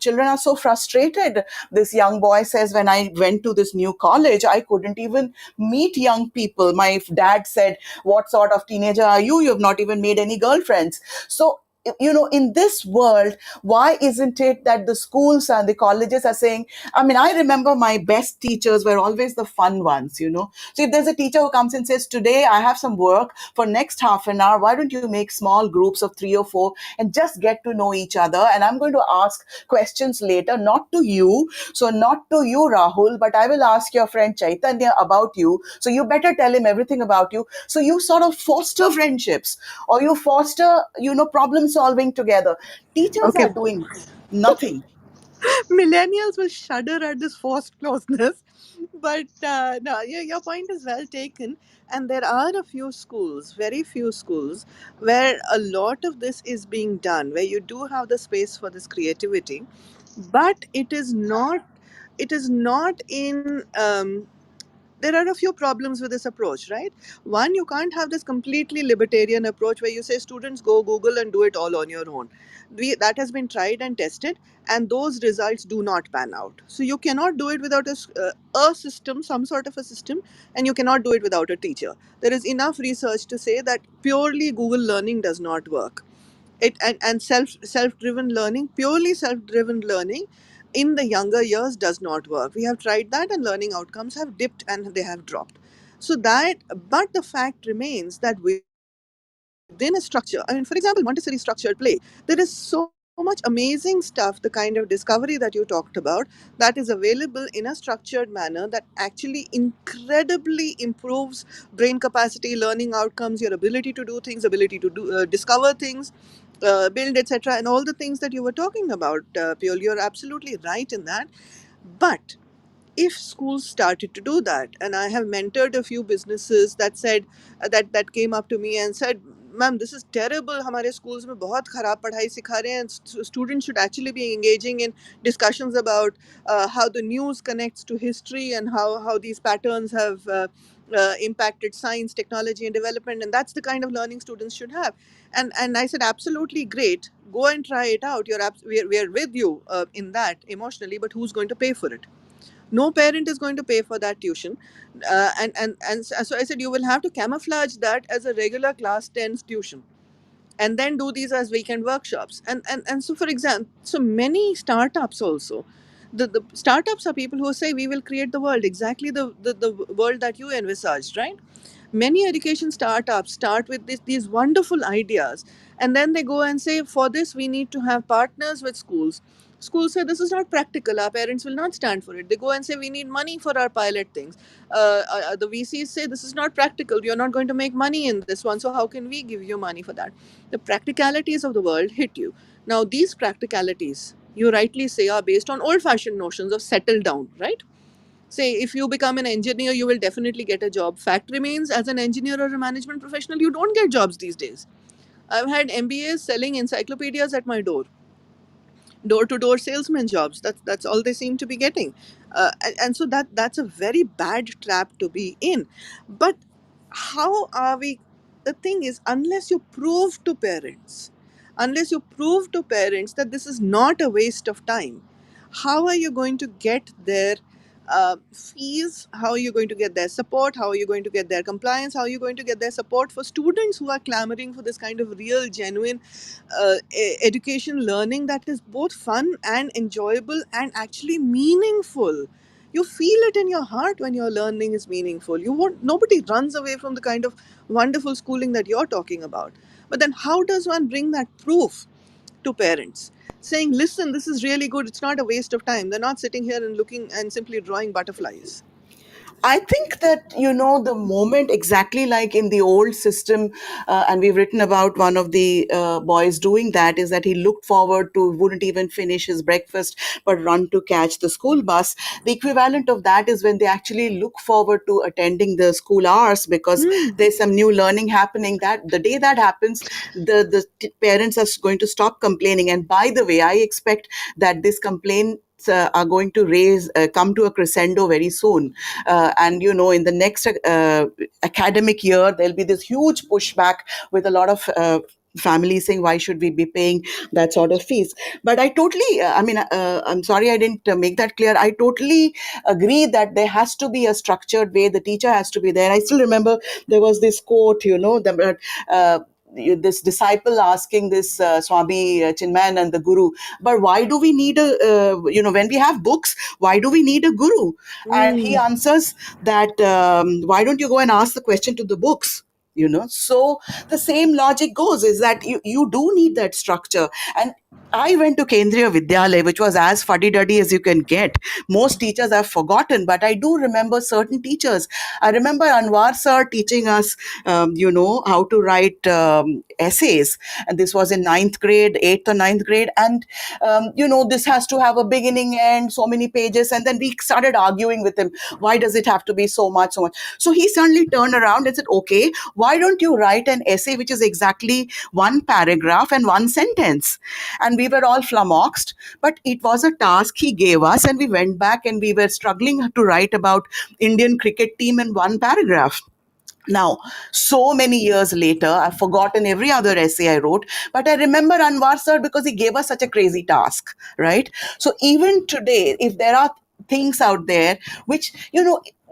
children are so frustrated. This young boy says, when I went to this new college, I couldn't even meet young people. My dad said, what sort of teenager are you? You have not even made any girlfriends. So in this world, why isn't it that the schools and the colleges are saying, I mean, I remember my best teachers were always the fun ones. So if there's a teacher who comes and says, today I have some work for next half an hour, why don't you make small groups of 3 or 4 and just get to know each other? And I'm going to ask questions later, not to you. So not to you, Rahul, but I will ask your friend Chaitanya about you. So you better tell him everything about you. So you sort of foster friendships, or you foster, problem solving together. Teachers Okay. are doing nothing. Millennials will shudder at this forced closeness. But no, your point is well taken. And there are a few schools, very few schools, where a lot of this is being done, where you do have the space for this creativity, but it is not in there are a few problems with this approach, right? One, you can't have this completely libertarian approach where you say students go Google and do it all on your own. That has been tried and tested, and those results do not pan out. So you cannot do it without a system, some sort of a system, and you cannot do it without a teacher. There is enough research to say that purely Google learning does not work. And self-driven learning, purely self-driven learning in the younger years does not work. We have tried that, and learning outcomes have dipped and they have dropped. So that, but the fact remains that within a structure, I mean, for example, Montessori structured play, there is so much amazing stuff, the kind of discovery that you talked about, that is available in a structured manner, that actually incredibly improves brain capacity, learning outcomes, your ability to do things, ability to discover things, build, etc., and all the things that you were talking about. Pure, you're absolutely right in that. But if schools started to do that, and I have mentored a few businesses that said that came up to me and said, ma'am, this is terrible, हमारे schools में बहुत खराब पढ़ाई सिखा रहे हैं. Students should actually be engaging in discussions about how the news connects to history, and how these patterns have impacted science, technology, and development, and that's the kind of learning students should have. And I said, absolutely great, go and try it out. We're with you in that emotionally, but who's going to pay for it? No parent is going to pay for that tuition. So I said, you will have to camouflage that as a regular class 10's tuition, and then do these as weekend workshops. And so, for example, so many startups also, the startups are people who say, we will create the world, exactly the world that you envisaged, right? Many education startups start with these wonderful ideas, and then they go and say, for this we need to have partners with schools. Schools say this is not practical, our parents will not stand for it. They go and say we need money for our pilot things. The VCs say this is not practical, you're not going to make money in this one, so how can we give you money for that? The practicalities of the world hit you. Now, these practicalities, you rightly say, are based on old fashioned notions of settle down, right? Say, if you become an engineer, you will definitely get a job. Fact remains, as an engineer or a management professional, you don't get jobs these days. I've had MBAs selling encyclopedias at my door to door salesman jobs. That's all they seem to be getting, and so that's a very bad trap to be in. But how are we? The thing is, unless you prove to parents that this is not a waste of time, how are you going to get their fees? How are you going to get their support? How are you going to get their compliance? How are you going to get their support for students who are clamoring for this kind of real, genuine education learning that is both fun and enjoyable and actually meaningful? You feel it in your heart when your learning is meaningful. You won't Nobody runs away from the kind of wonderful schooling that you're talking about. But then how does one bring that proof to parents, saying, listen, this is really good, it's not a waste of time, they're not sitting here and looking and simply drawing butterflies? I think that, the moment, exactly like in the old system, and we've written about one of the boys doing that, is that he looked forward to, wouldn't even finish his breakfast, but run to catch the school bus. The equivalent of that is when they actually look forward to attending the school hours, because there's some new learning happening. That the day that happens, the parents are going to stop complaining. And by the way, I expect that this complaint are going to come to a crescendo very soon. And in the next academic year, there'll be this huge pushback with a lot of families saying, why should we be paying that sort of fees? But I totally, I'm sorry I didn't make that clear. I totally agree that there has to be a structured way. The teacher has to be there. I still remember there was this quote, this disciple asking this Swami Chinmayanand, the guru, but why do we need when we have books, why do we need a guru? And he answers that, why don't you go and ask the question to the books? So the same logic goes, is that you do need that structure. And I went to Kendriya Vidyalaya, which was as fuddy-duddy as you can get. Most teachers I've forgotten, but I do remember certain teachers. I remember Anwar sir teaching us, how to write essays. And this was in ninth grade, eighth or ninth grade. And, this has to have a beginning, end, so many pages. And then we started arguing with him. Why does it have to be so much, so much? So he suddenly turned around and said, okay, why don't you write an essay which is exactly one paragraph and one sentence? And we were all flummoxed, but it was a task he gave us. And we went back and we were struggling to write about Indian cricket team in one paragraph. Now, so many years later, I've forgotten every other essay I wrote, but I remember Anwar sir because he gave us such a crazy task, right? So even today, if there are things out there which,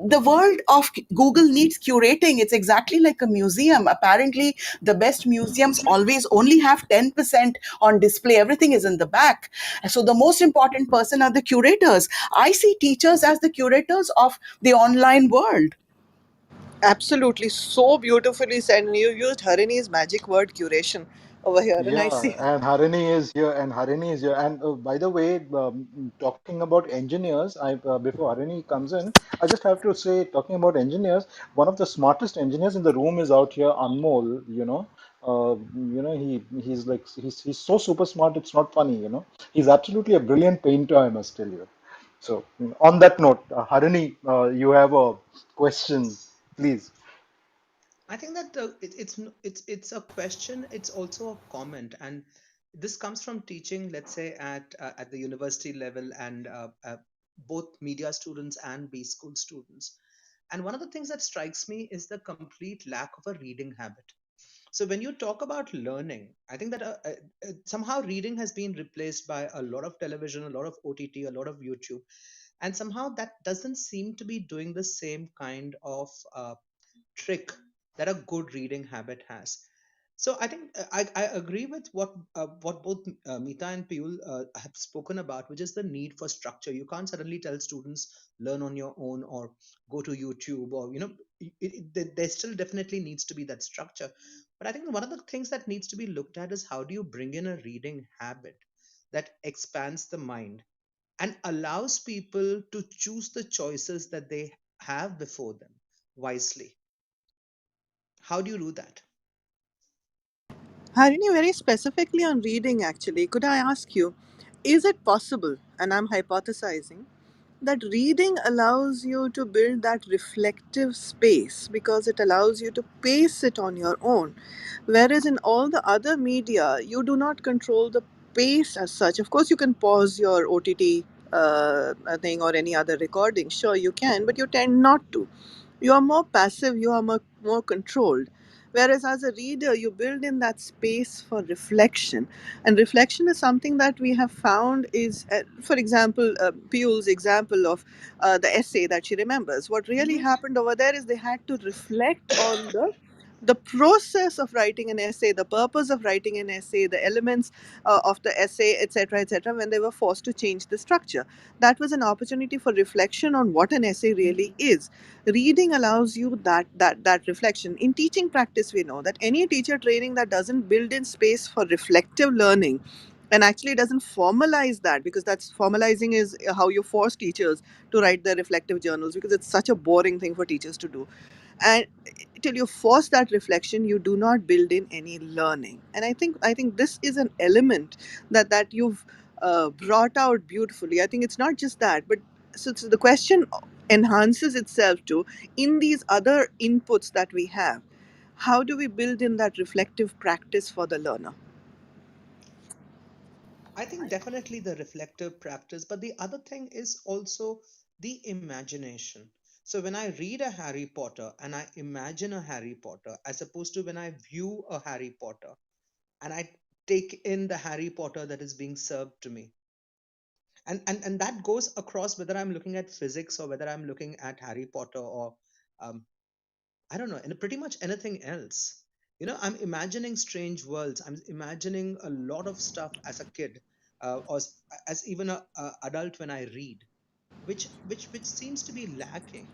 the world of Google needs curating. It's exactly like a museum. Apparently, the best museums always only have 10% on display. Everything is in the back. So the most important person are the curators. I see teachers as the curators of the online world. Absolutely, so beautifully said. And you used Harini's magic word, curation, over here, and I Yeah, see. and Harini is here, and Harini is here. And by the way, talking about engineers, before Harini comes in, I just have to say, talking about engineers, one of the smartest engineers in the room is out here, Anmol. He's so super smart, it's not funny. He's absolutely a brilliant painter, I must tell you. So, on that note, Harini, you have a question, please. I think that it's a question. It's also a comment, and this comes from teaching, let's say at the university level, and both media students and B school students. And one of the things that strikes me is the complete lack of a reading habit. So when you talk about learning, I think that somehow reading has been replaced by a lot of television, a lot of OTT, a lot of YouTube, and somehow that doesn't seem to be doing the same kind of trick that a good reading habit has. So I think I agree with what both Meeta and Piyul have spoken about, which is the need for structure. You can't suddenly tell students learn on your own or go to YouTube, or there still definitely needs to be that structure. But I think one of the things that needs to be looked at is how do you bring in a reading habit. that expands the mind and allows people to choose the choices that they have before them wisely. How do you do that? Harini, very specifically on reading, actually, could I ask you, is it possible, and I'm hypothesizing, that reading allows you to build that reflective space because it allows you to pace it on your own? Whereas in all the other media, you do not control the pace as such. Of course, you can pause your OTT thing or any other recording. Sure, you can, but you tend not to. You are more passive, you are more controlled. Whereas as a reader, you build in that space for reflection. And reflection is something that we have found is, for example, Piyul's example of the essay that she remembers. What really Hmm. happened over there is they had to reflect on the process of writing an essay, the purpose of writing an essay, the elements of the essay, etc., when they were forced to change the structure. That was an opportunity for reflection on what an essay really is. Reading allows you that reflection. In teaching practice, we know that any teacher training that doesn't build in space for reflective learning and actually doesn't formalize that, because that's formalizing is how you force teachers to write their reflective journals, because it's such a boring thing for teachers to do. And till you force that reflection, you do not build in any learning. And I think this is an element that you've brought out beautifully. I think it's not just that, but so the question enhances itself to, in these other inputs that we have, how do we build in that reflective practice for the learner? I think definitely the reflective practice, but the other thing is also the imagination. So when I read a Harry Potter and I imagine a Harry Potter, as opposed to when I view a Harry Potter and I take in the Harry Potter that is being served to me. And that goes across whether I'm looking at physics or whether I'm looking at Harry Potter or um, I don't know, and pretty much anything else. I'm imagining strange worlds. I'm imagining a lot of stuff as a kid, as even a adult when I read, which seems to be lacking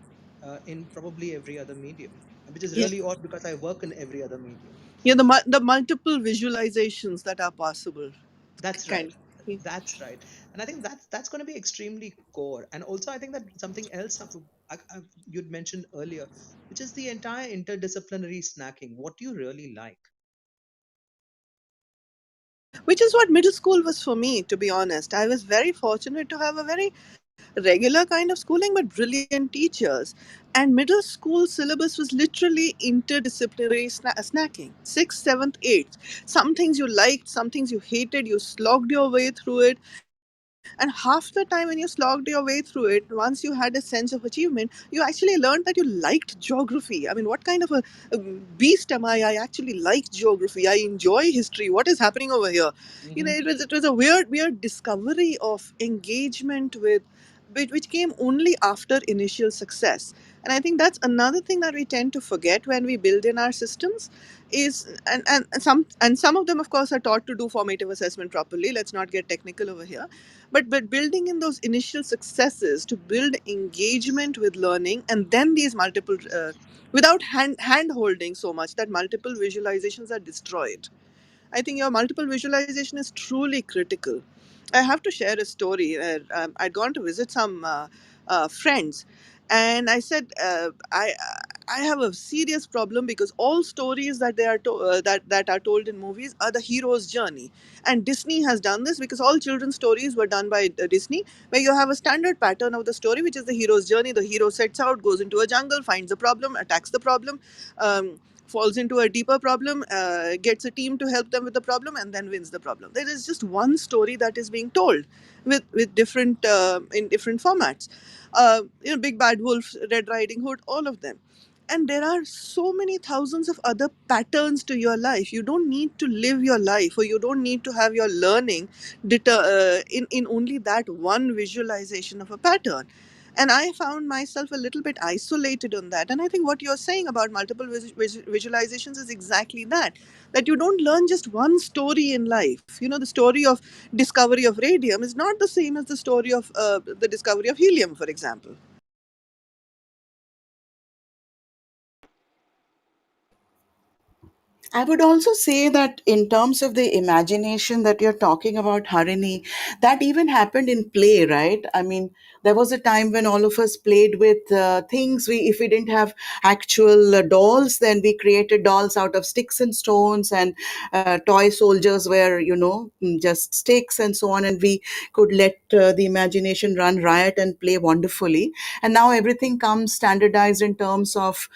in probably every other medium, which is Yeah, really odd because I work in every other medium. yeah, the multiple visualizations that are possible, That's kind right. of. That's right. And I think that's going to be extremely core. And also, I think that something else you'd mentioned earlier, which is the entire interdisciplinary snacking. What do you really like? Which is what middle school was for me, to be honest. I was very fortunate to have a very regular kind of schooling, but brilliant teachers. And middle school syllabus was literally interdisciplinary snacking. Sixth, seventh, eighth. Some things you liked, some things you hated, you slogged your way through it. And half the time when you slogged your way through it, once you had a sense of achievement, you actually learned that you liked geography. I mean, what kind of a beast am I? I actually like geography. I enjoy history. What is happening over here? Hmm. It was a weird discovery of engagement with, which came only after initial success. And I think that's another thing that we tend to forget when we build in our systems is, and some of them of course are taught to do formative assessment properly. Let's not get technical over here. But building in those initial successes to build engagement with learning, and then these multiple without hand holding so much that multiple visualizations are destroyed. I think your multiple visualization is truly critical. I have to share a story. I'd gone to visit some friends, and I said, I have a serious problem because all stories that that are told in movies are the hero's journey, and Disney has done this because all children's stories were done by Disney, where you have a standard pattern of the story, which is the hero's journey. The hero sets out, goes into a jungle, finds a problem, attacks the problem. Falls into a deeper problem, gets a team to help them with the problem, and then wins the problem. There is just one story that is being told with different in different formats. Big Bad Wolf, Red Riding Hood, all of them. And there are so many thousands of other patterns to your life. You don't need to live your life, or you don't need to have your learning in only that one visualization of a pattern. And I found myself a little bit isolated on that. And I think what you're saying about multiple visualizations is exactly that you don't learn just one story in life. The story of discovery of radium is not the same as the story of the discovery of helium, for example. I would also say that in terms of the imagination that you're talking about, Harini, that even happened in play, right? I mean, there was a time when all of us played with things. If we didn't have actual dolls, then we created dolls out of sticks and stones, and toy soldiers were, just sticks and so on. And we could let the imagination run riot and play wonderfully. And now everything comes standardized in terms of,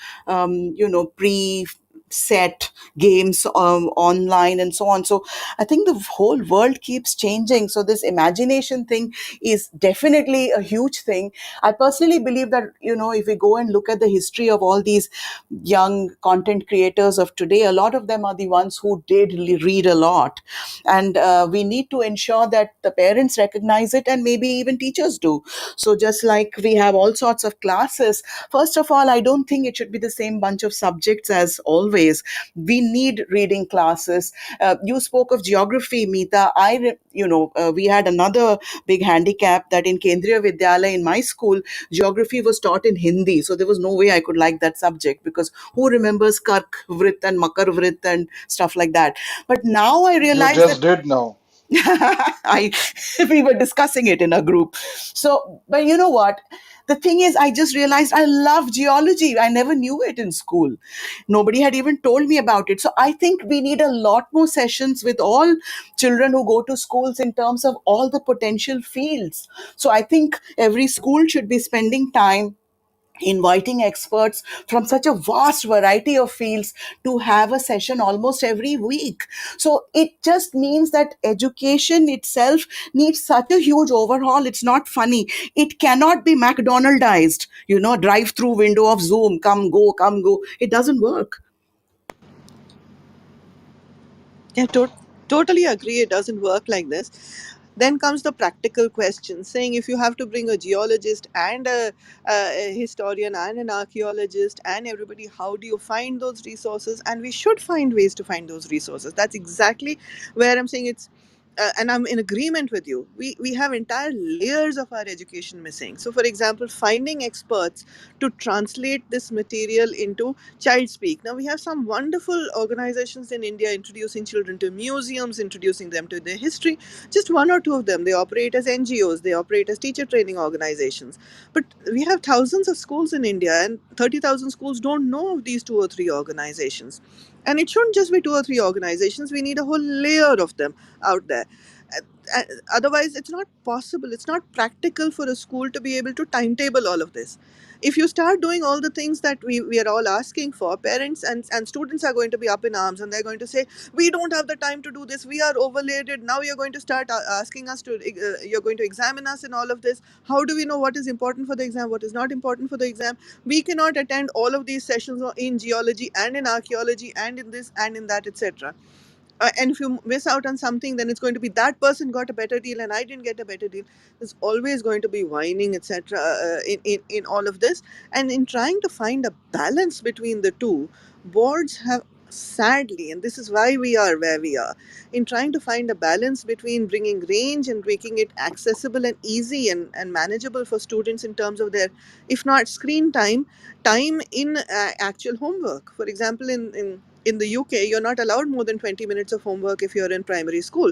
pre set games online and so on. So I think the whole world keeps changing. So this imagination thing is definitely a huge thing. I personally believe that, if we go and look at the history of all these young content creators of today, a lot of them are the ones who did read a lot. And we need to ensure that the parents recognize it, and maybe even teachers do. So just like we have all sorts of classes, first of all, I don't think it should be the same bunch of subjects as always. We need reading classes. You spoke of geography, Meeta. We had another big handicap that in Kendriya Vidyalaya in my school, geography was taught in Hindi. So there was no way I could like that subject, because who remembers Kark Vrit and Makar Vrit and stuff like that? But now I You realize that just did now. I we were discussing it in a group. So, but you know what? The thing is, I just realized I love geology. I never knew it in school. Nobody had even told me about it. So I think we need a lot more sessions with all children who go to schools in terms of all the potential fields. So I think every school should be spending time inviting experts from such a vast variety of fields to have a session almost every week. So it just means that education itself needs such a huge overhaul. It's not funny. It cannot be McDonaldized, drive through window of Zoom, come go, come go. It doesn't work. Yeah, totally agree. It doesn't work like this. Then comes the practical question, saying if you have to bring a geologist and a historian and an archaeologist and everybody, how do you find those resources? And we should find ways to find those resources. That's exactly where I'm saying it's. And I'm in agreement with you. We have entire layers of our education missing. So, for example, finding experts to translate this material into child speak. Now we have some wonderful organizations in India introducing children to museums, introducing them to their history. Just one or two of them. They operate as NGOs, they operate as teacher training organizations. But we have thousands of schools in India, and 30,000 schools don't know of these two or three organizations. And it shouldn't just be two or three organizations, we need a whole layer of them out there. Uh, uh, Otherwise, it's not possible, it's not practical for a school to be able to timetable all of this. If you start doing all the things that we are all asking for, parents and students are going to be up in arms, and they're going to say, we don't have the time to do this, we are overloaded, now you're going to start asking us to you're going to examine us in all of this. How do we know what is important for the exam, what is not important for the exam? We cannot attend all of these sessions in geology and in archaeology and in this and in that, etc. And if you miss out on something, then it's going to be that person got a better deal and I didn't get a better deal. There's always going to be whining, etc., in all of this. And in trying to find a balance between the two, boards have sadly, and this is why we are where we are, in trying to find a balance between bringing range and making it accessible and easy and manageable for students in terms of their, if not screen time, time in actual homework. For example, in the UK, you're not allowed more than 20 minutes of homework if you're in primary school.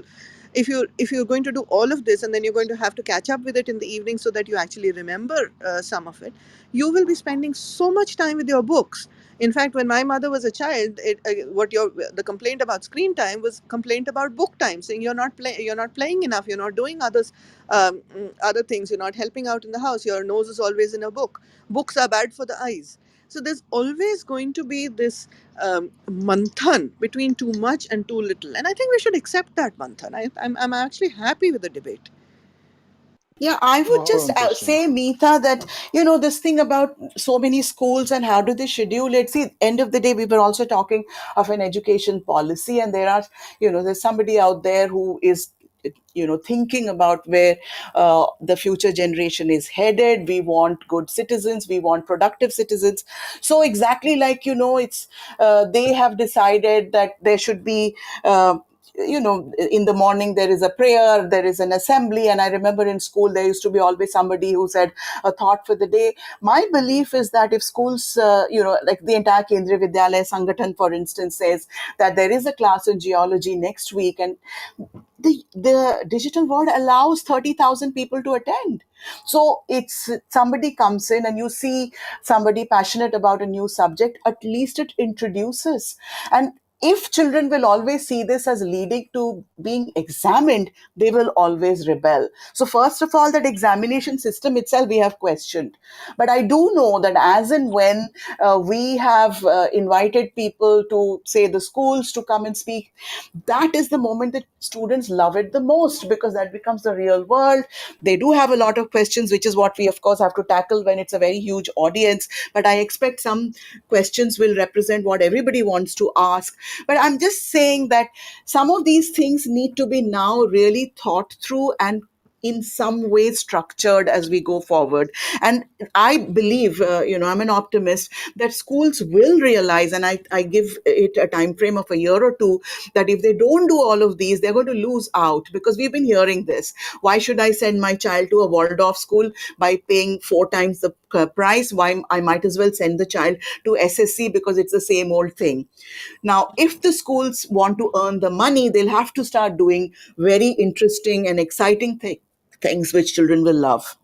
If you're going to do all of this, and then you're going to have to catch up with it in the evening so that you actually remember some of it, you will be spending so much time with your books. In fact, when my mother was a child, the complaint about screen time was complaint about book time, saying you're not playing enough, you're not doing other things, you're not helping out in the house, your nose is always in a book. Books are bad for the eyes. So there's always going to be this manthan between too much and too little. And I think we should accept that manthan. I'm actually happy with the debate. Yeah, I would Oh, just interesting. say, Meeta, that, this thing about so many schools and how do they schedule it. See, end of the day, we were also talking of an education policy, and there's somebody out there who is, thinking about where the future generation is headed. We want good citizens, we want productive citizens. So exactly like, it's they have decided that there should be in the morning there is a prayer, there is an assembly, and I remember in school there used to be always somebody who said a thought for the day. My belief is that if schools, like the entire Kendriya Vidyalaya Sangathan, for instance, says that there is a class in geology next week, and the digital world allows 30,000 people to attend. So it's somebody comes in and you see somebody passionate about a new subject, at least it introduces. And if children will always see this as leading to being examined, they will always rebel. So, first of all, that examination system itself we have questioned. But I do know that as and when we have invited people to, say, the schools to come and speak, that is the moment that students love it the most, because that becomes the real world. They do have a lot of questions, which is what we, of course, have to tackle when it's a very huge audience. But I expect some questions will represent what everybody wants to ask. But I'm just saying that some of these things need to be now really thought through and in some way structured as we go forward. And I believe, I'm an optimist that schools will realize, and I give it a time frame of a year or two, that if they don't do all of these, they're going to lose out, because we've been hearing this. Why should I send my child to a Waldorf school by paying 4 times the price? Why I might as well send the child to SSC, because it's the same old thing. Now, if the schools want to earn the money, they'll have to start doing very interesting and exciting things which children will love.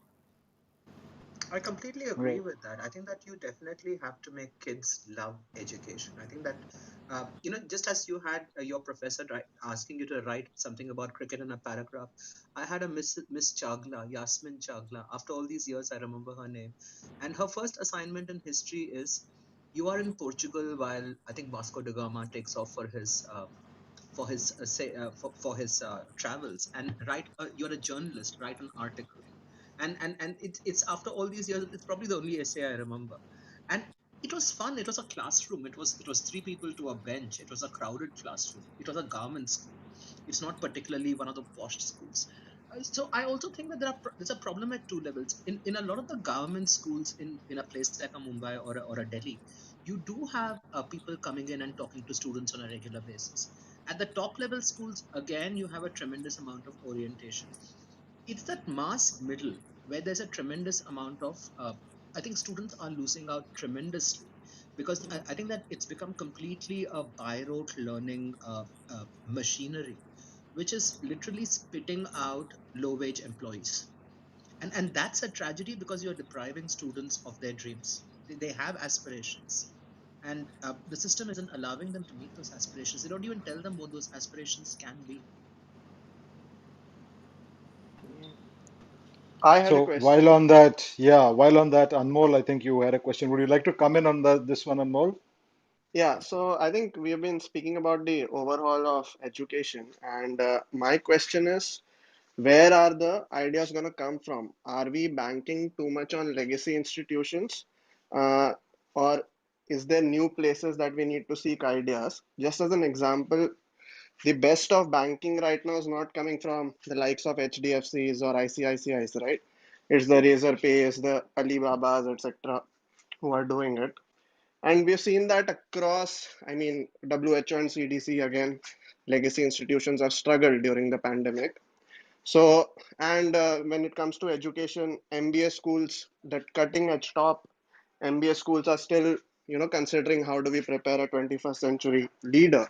I completely agree Right. with that. I think that you definitely have to make kids love education. I think that, just as you had your professor asking you to write something about cricket in a paragraph, I had a Miss Chagla, Yasmin Chagla. After all these years, I remember her name. And her first assignment in history is, you are in Portugal while I think Vasco da Gama takes off for his travels, and you're a journalist, write an article. And it's after all these years, it's probably the only essay I remember. And it was fun. It was a classroom. It was three people to a bench. It was a crowded classroom. It was a government school. It's not particularly one of the posh schools. So I also think that there's a problem at two levels. In a lot of the government schools in a place like a Mumbai or a Delhi, you do have people coming in and talking to students on a regular basis. At the top level schools, again, you have a tremendous amount of orientation. It's that mass middle where there's a tremendous amount of I think students are losing out tremendously, because I think that it's become completely a by rote learning machinery, which is literally spitting out low wage employees. And that's a tragedy, because you're depriving students of their dreams. They have aspirations, and the system isn't allowing them to meet those aspirations. They don't even tell them what those aspirations can be. I had a So while question. on that, yeah, while on that, Anmol, I think you had a question. Would you like to come in on this one, Anmol? Yeah, so I think we have been speaking about the overhaul of education, and my question is, where are the ideas going to come from? Are we banking too much on legacy institutions, uh, or is there new places that we need to seek ideas? Just as an example, the best of banking right now is not coming from the likes of HDFCs or ICICIs, right? It's the Razorpays, the Alibabas, etc., who are doing it. And we've seen that across, I mean, WHO and CDC, again, legacy institutions have struggled during the pandemic. So, and when it comes to education, MBA schools, that cutting edge top MBA schools are still, considering how do we prepare a 21st century leader.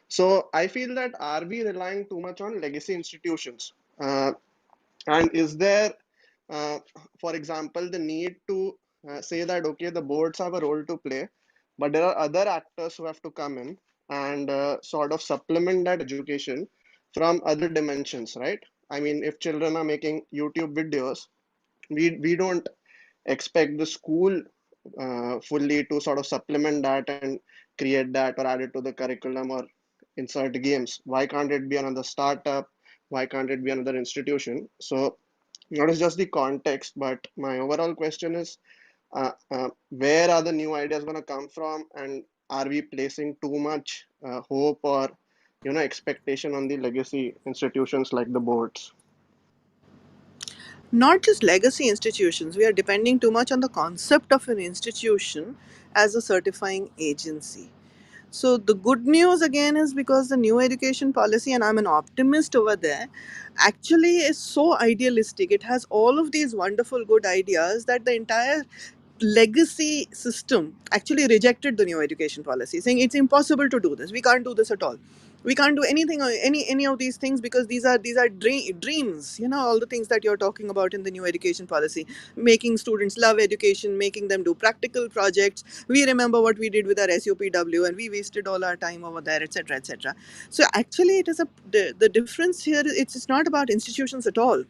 So I feel that are we relying too much on legacy institutions? And is there, uh, for example, the need to say that, okay, the boards have a role to play, but there are other actors who have to come in and sort of supplement that education from other dimensions, right? I mean, if children are making YouTube videos, we don't expect the school fully to sort of supplement that and create that or add it to the curriculum or insert games. Why can't it be another startup? Why can't it be another institution? So not as just the context, but my overall question is, where are the new ideas going to come from, and are we placing too much hope or expectation on the legacy institutions like the boards? Not just legacy institutions, we are depending too much on the concept of an institution as a certifying agency. So the good news again is because the new education policy, and I'm an optimist over there, actually is so idealistic. It has all of these wonderful good ideas that the entire legacy system actually rejected the new education policy, saying it's impossible to do this. We can't do this at all. We can't do anything or any of these things because these are dreams. All the things that you're talking about in the new education policy, making students love education, making them do practical projects. We remember what we did with our SUPW, and we wasted all our time over there, etc., etc. So actually, it is the difference here. It's not about institutions at all.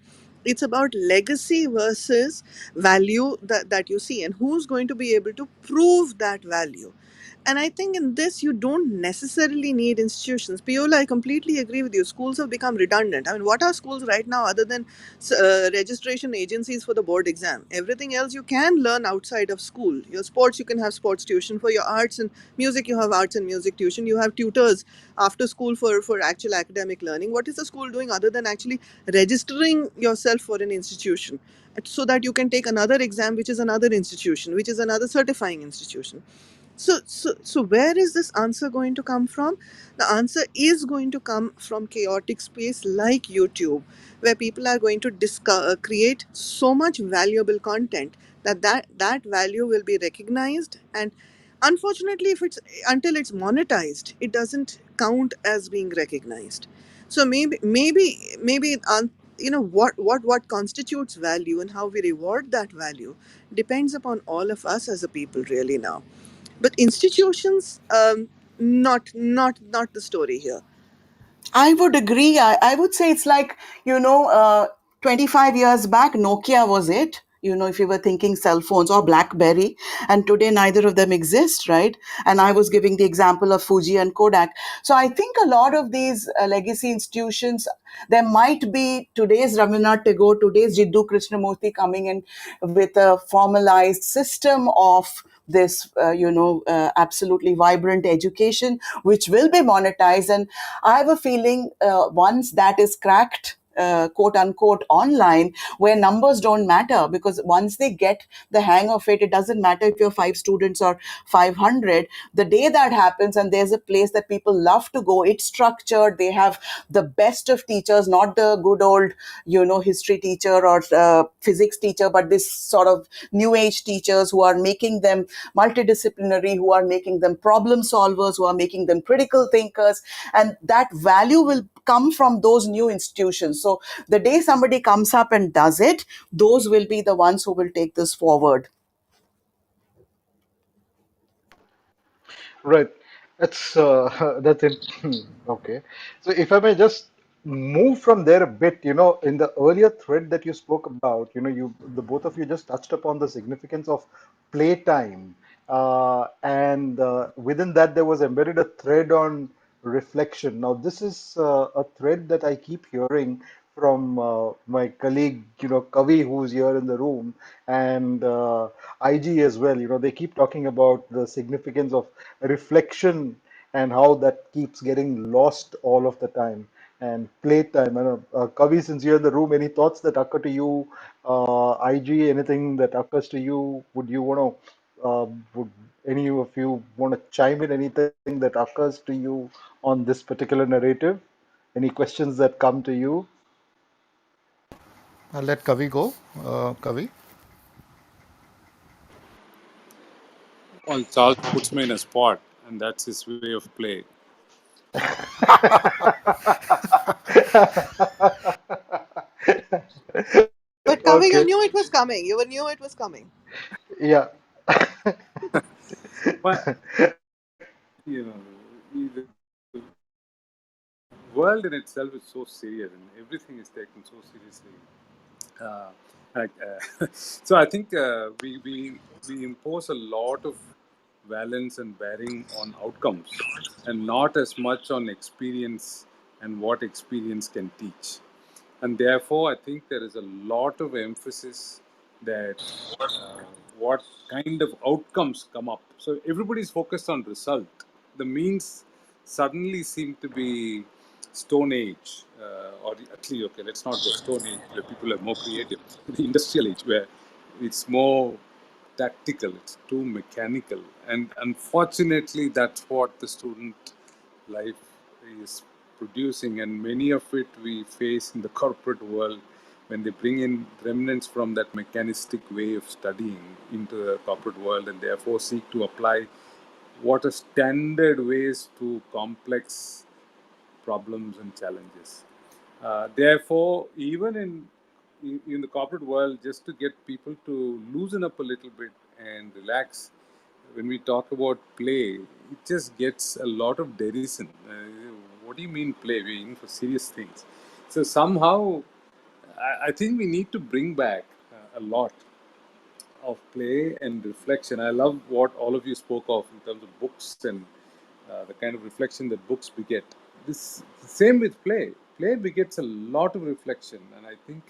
It's about legacy versus value that you see, and who's going to be able to prove that value. And I think in this, you don't necessarily need institutions. Piola, I completely agree with you. Schools have become redundant. I mean, what are schools right now other than registration agencies for the board exam? Everything else you can learn outside of school. Your sports, you can have sports tuition. For your arts and music, you have arts and music tuition. You have tutors after school for actual academic learning. What is the school doing other than actually registering yourself for an institution so that you can take another exam, which is another institution, which is another certifying institution? So where is this answer going to come from? The answer is going to come from chaotic space like YouTube, where people are going to create so much valuable content that value will be recognized. And unfortunately, if it's until it's monetized, it doesn't count as being recognized. So maybe what constitutes value and how we reward that value depends upon all of us as a people really now. But institutions, not the story here. I would agree. I would say it's like, 25 years back, Nokia was it. If you were thinking cell phones, or Blackberry, and today neither of them exist, right? And I was giving the example of Fuji and Kodak. So I think a lot of these legacy institutions, there might be today's Rabindranath Tagore, today's Jiddu Krishnamurti coming in with a formalized system of this absolutely vibrant education which will be monetized. And I have a feeling once that is cracked, quote unquote, online, where numbers don't matter, because once they get the hang of it, it doesn't matter if you're 5 students or 500. The day that happens and there's a place that people love to go, it's structured, they have the best of teachers, not the good old history teacher or physics teacher, but this sort of new age teachers who are making them multidisciplinary, who are making them problem solvers, who are making them critical thinkers. And that value will come from those new institutions. So the day somebody comes up and does it, those will be the ones who will take this forward. Right. That's that's it. Okay. So if I may just move from there a bit, in the earlier thread that you spoke about, the both of you just touched upon the significance of playtime, and within that there was embedded a thread on reflection. Now this is a thread that I keep hearing from my colleague, Kavi, who's here in the room, and IG as well. They keep talking about the significance of reflection and how that keeps getting lost all of the time. And playtime. I don't know, Kavi, since you're in the room, any thoughts that occur to you? IG, anything that occurs to you? Would any of you want to chime in anything that occurs to you on this particular narrative? Any questions that come to you? I'll let Kavi go. Kavi. Well, Charles puts me in a spot, and that's his way of play. But Kavi, you Okay. knew it was coming. You knew it was coming. Yeah. But the world in itself is so serious, and everything is taken so seriously. Uh, so I think we impose a lot of valence and bearing on outcomes, and not as much on experience and what experience can teach. And therefore, I think there is a lot of emphasis that uh, what kind of outcomes come up. So everybody's focused on result. The means suddenly seem to be Stone Age, or at least, okay, let's not go Stone Age where people are more creative. The industrial age where it's more tactical, it's too mechanical, and unfortunately, that's what the student life is producing, and many of it we face in the corporate world when they bring in remnants from that mechanistic way of studying into the corporate world, and therefore seek to apply what are standard ways to complex problems and challenges. Therefore, even in the corporate world, just to get people to loosen up a little bit and relax, when we talk about play, it just gets a lot of derision. What do you mean play? We're in for serious things. So somehow, I think we need to bring back a lot of play and reflection. I love what all of you spoke of in terms of books and the kind of reflection that books beget. This same with play. Play begets a lot of reflection, and I think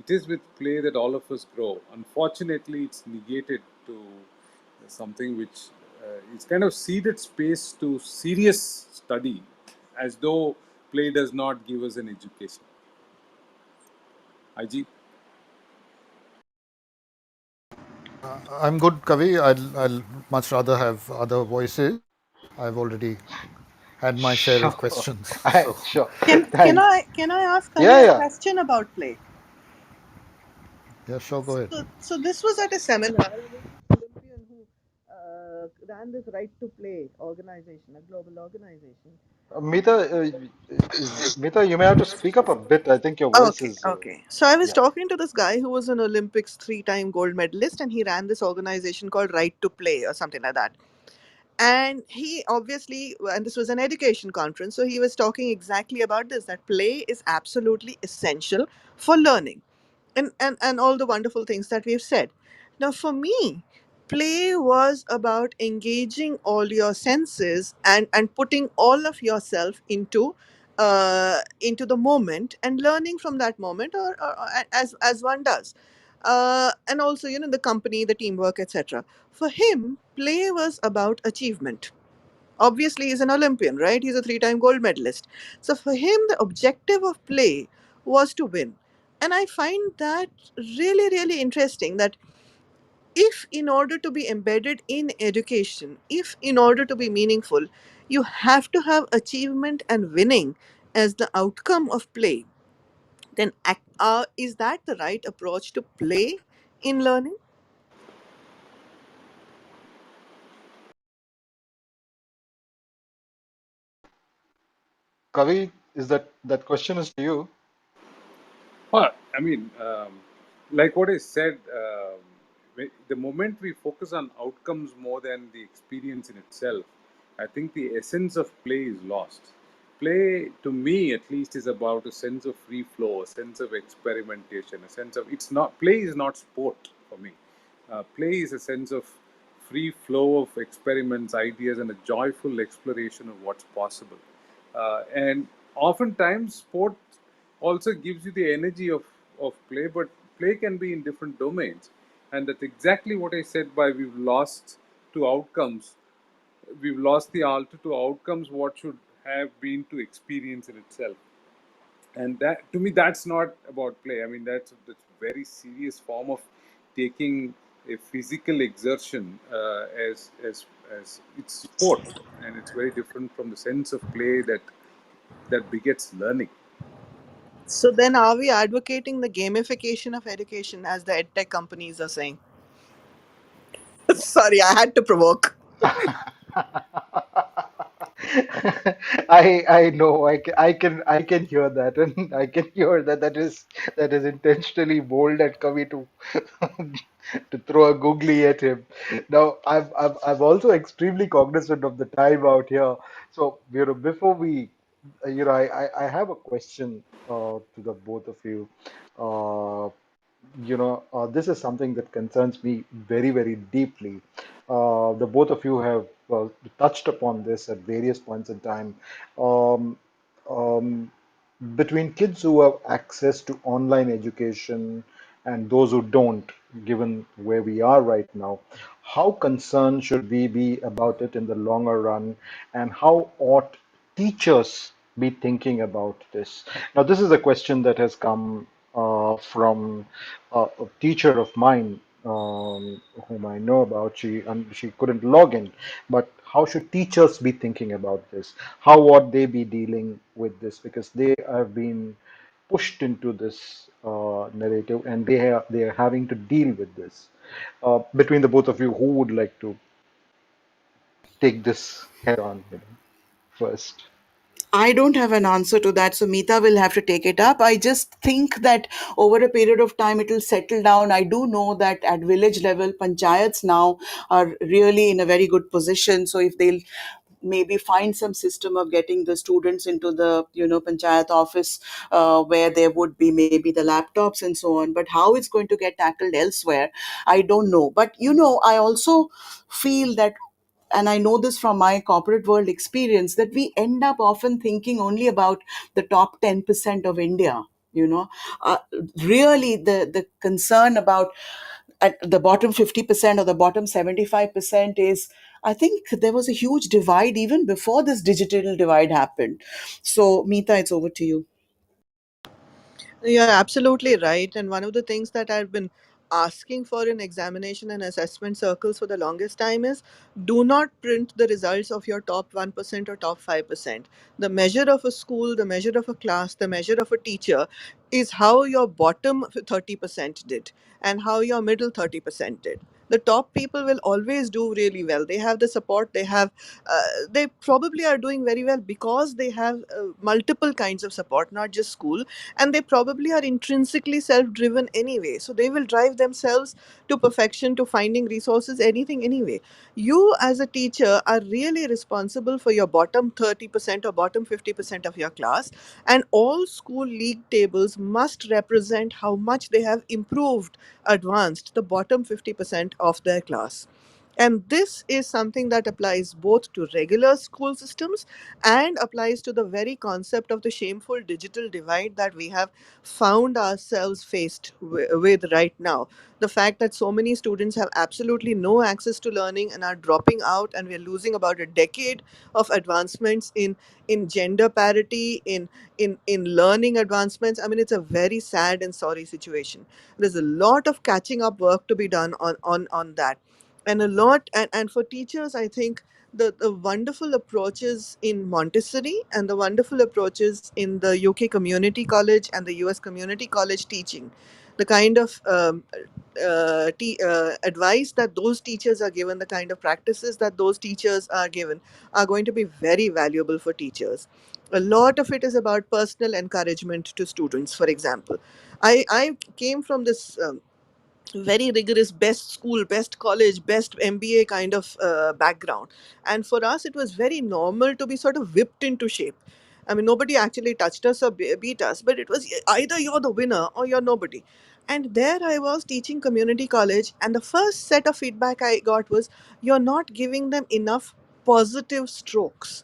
it is with play that all of us grow. Unfortunately, it's negated to something which is kind of ceded space to serious study, as though play does not give us an education. IG. I'm good, Kavi. I'll much rather have other voices. I've already had my share of Sure. questions. So, Sure. Can Thanks. I ask Yeah, Kavi a yeah. question about play? yeah, sure, go ahead. So this was at a seminar with an Olympian who ran this Right to Play organization, a global organization. Meeta, you may have to speak up a bit. I think your voice Okay, is, okay. So I was yeah. talking to this guy who was an Olympics three-time gold medalist, and he ran this organization called Right to Play or something like that. And he obviously, and this was an education conference, so he was talking exactly about this, that play is absolutely essential for learning and all the wonderful things that we've said. Now, for me, play was about engaging all your senses and putting all of yourself into the moment and learning from that moment, or as one does. And also, the company, the teamwork, etc. For him, play was about achievement. Obviously, he's an Olympian, right? He's a three-time gold medalist. So for him, the objective of play was to win. And I find that really, really interesting, that if in order to be embedded in education, if in order to be meaningful, you have to have achievement and winning as the outcome of play, then is that the right approach to play in learning? Kavi, is that question is to you? Well, I mean, like what I said, the moment we focus on outcomes more than the experience in itself, I think the essence of play is lost. Play, to me at least, is about a sense of free flow, a sense of experimentation, a sense of it's not play is not sport for me. Play is a sense of free flow of experiments, ideas, and a joyful exploration of what's possible. And oftentimes, sport also gives you the energy of play, but play can be in different domains. And that's exactly what I said by we've lost to outcomes. We've lost the altar to outcomes, what should have been to experience in itself. And that, to me, that's not about play. I mean, that's a very serious form of taking a physical exertion as it's sport, and it's very different from the sense of play that begets learning. So then are we advocating the gamification of education, as the edtech companies are saying? Sorry, I had to provoke. I know I can hear that, and I can hear that is intentionally bold at Kavi to to throw a googly at him. Now I'm also extremely cognizant of the time out here. So before we I have a question to the both of you. Uh, this is something that concerns me very, very deeply. The both of you have touched upon this at various points in time. Um, um, Between kids who have access to online education and those who don't, given where we are right now, how concerned should we be about it in the longer run, and how ought teachers be thinking about this? Now, this is a question that has come from a teacher of mine whom I know about, she couldn't log in. But how should teachers be thinking about this? How would they be dealing with this? Because they have been pushed into this narrative, and they are having to deal with this. Between the both of you, who would like to take this head on, first? I don't have an answer to that, so Meeta will have to take it up. I just think that over a period of time it will settle down. I do know that at village level, panchayats now are really in a very good position. So if they'll maybe find some system of getting the students into the panchayat office, where there would be maybe the laptops and so on, but how it's going to get tackled elsewhere, I don't know. But I also feel that, and I know this from my corporate world experience, that we end up often thinking only about the top 10% of India. You know, uh, Really, the concern about at the bottom 50% or the bottom 75% is, I think there was a huge divide even before this digital divide happened. So, Meeta, it's over to you. You're absolutely right. And one of the things that I've been asking for in examination and assessment circles for the longest time is, do not print the results of your top 1% or top 5%. The measure of a school, the measure of a class, the measure of a teacher is how your bottom 30% did and how your middle 30% did. The top people will always do really well. They have the support, they probably are doing very well because they have multiple kinds of support, not just school, and they probably are intrinsically self driven anyway, so they will drive themselves to perfection, to finding resources, anything anyway. You as a teacher are really responsible for your bottom 30% or bottom 50% of your class, and all school league tables must represent how much they have improved, advanced the bottom 50% of their class. And this is something that applies both to regular school systems and applies to the very concept of the shameful digital divide that we have found ourselves faced with right now. The fact that so many students have absolutely no access to learning and are dropping out, and we're losing about a decade of advancements in gender parity, in learning advancements. I mean, it's a very sad and sorry situation. There's a lot of catching up work to be done on that, and a lot. And for teachers, I think the wonderful approaches in Montessori and the wonderful approaches in the UK community college and the US community college teaching, the kind of advice that those teachers are given, the kind of practices that those teachers are given, are going to be very valuable for teachers. A lot of it is about personal encouragement to students. For example, I came from this very rigorous best school, best college, best MBA kind of background. And for us, it was very normal to be sort of whipped into shape. I mean, nobody actually touched us or beat us, but it was either you're the winner or you're nobody. And there I was teaching community college, and the first set of feedback I got was, you're not giving them enough positive strokes.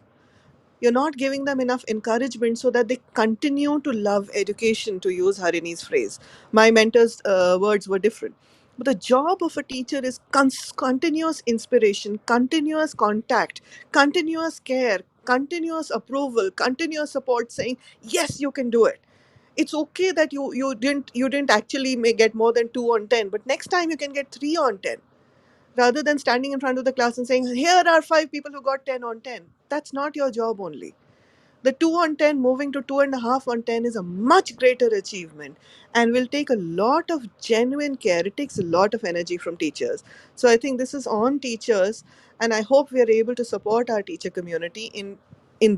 You're not giving them enough encouragement so that they continue to love education, to use Harini's phrase. My mentor's words were different. But the job of a teacher is continuous inspiration, continuous contact, continuous care, continuous approval, continuous support, saying, yes, you can do it. It's okay that you didn't actually may get more than 2 on 10, but next time you can get 3 on 10, rather than standing in front of the class and saying, here are 5 people who got 10 on 10. That's not your job only. The 2 on 10 moving to 2.5 on 10 is a much greater achievement and will take a lot of genuine care. It takes a lot of energy from teachers. So I think this is on teachers, and I hope we are able to support our teacher community in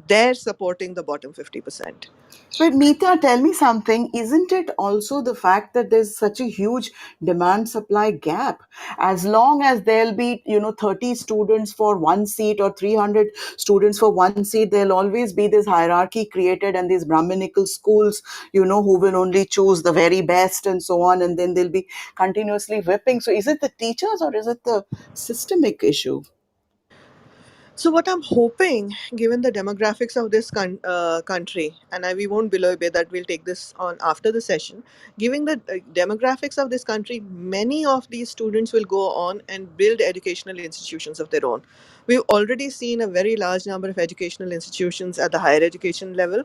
their supporting the bottom 50%. But Meeta, tell me something. Isn't it also the fact that there's such a huge demand supply gap? As long as there'll be, 30 students for one seat or 300 students for one seat, there'll always be this hierarchy created and these Brahminical schools, who will only choose the very best and so on. And then they'll be continuously whipping. So is it the teachers or is it the systemic issue? So what I'm hoping, given the demographics of this country, and we won't below that, we'll take this on after the session. Given the demographics of this country, many of these students will go on and build educational institutions of their own. We've already seen a very large number of educational institutions at the higher education level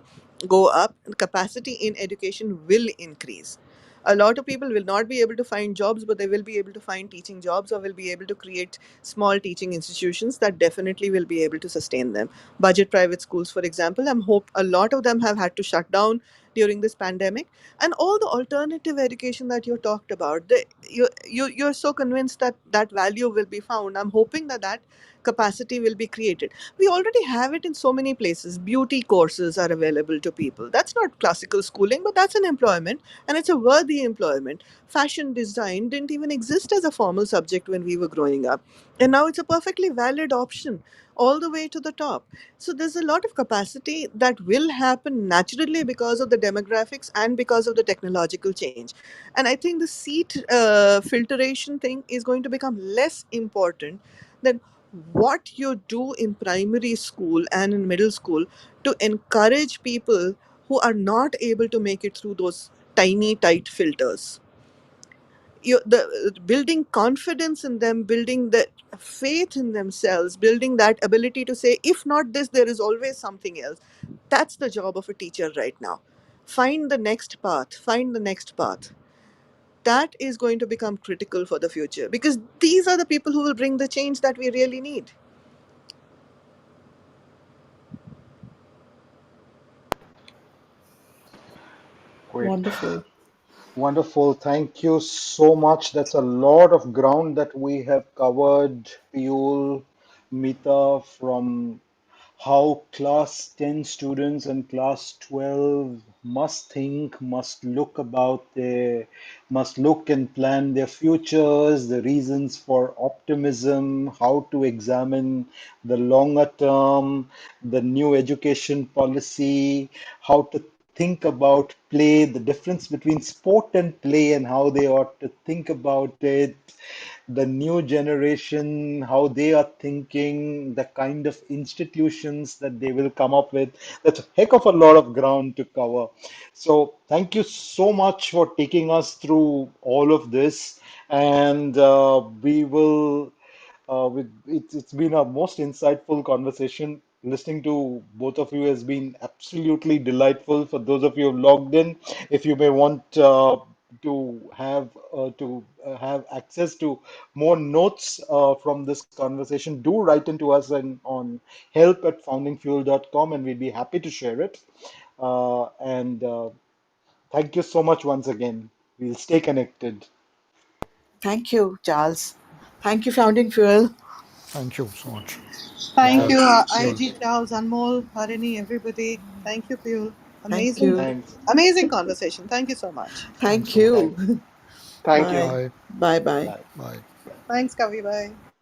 go up. Capacity in education will increase. A lot of people will not be able to find jobs, but they will be able to find teaching jobs, or will be able to create small teaching institutions that definitely will be able to sustain them. Budget private schools, for example, I'm hope a lot of them have had to shut down during this pandemic. And all the alternative education that you talked about, you're so convinced that that value will be found. I'm hoping that that capacity will be created. We already have it in so many places. Beauty courses are available to people. That's not classical schooling, but that's an employment, and it's a worthy employment. Fashion design didn't even exist as a formal subject when we were growing up, and now it's a perfectly valid option all the way to the top. So there's a lot of capacity that will happen naturally because of the demographics and because of the technological change. And I think the seat filtration thing is going to become less important than what you do in primary school and in middle school to encourage people who are not able to make it through those tiny tight filters. The building confidence in them, building the faith in themselves, building that ability to say, if not this, there is always something else. That's the job of a teacher right now. Find the next path, find the next path. That is going to become critical for the future, because these are the people who will bring the change that we really need. Great. Wonderful. Wonderful. Thank you so much. That's a lot of ground that we have covered, Piyul, Mita, from how class 10 students and class 12 must think, must look and plan their futures, the reasons for optimism, how to examine the longer term, the new education policy, how to think about play, the difference between sport and play, and how they ought to think about it, the new generation, how they are thinking, the kind of institutions that they will come up with. That's a heck of a lot of ground to cover. So, thank you so much for taking us through all of this. And we will it's been a most insightful conversation. Listening to both of you has been absolutely delightful. For those of you who have logged in, if you may want to have access to more notes from this conversation, do write into us on help@foundingfuel.com, and we'd be happy to share it. And thank you so much once again. We'll stay connected. Thank you, Charles. Thank you, Founding Fuel. Thank you so much. Thank Yeah, you, Cheers. IG, Cheers. Charles, Anmol, Harini, everybody. Thank you, Piyul. Thank Amazing, you. thanks. amazing conversation. Thank you so much. Thanks Thank a lot. you. Thank you. Bye. Bye. Bye bye. Bye. Bye. Thanks, Kavi. Bye.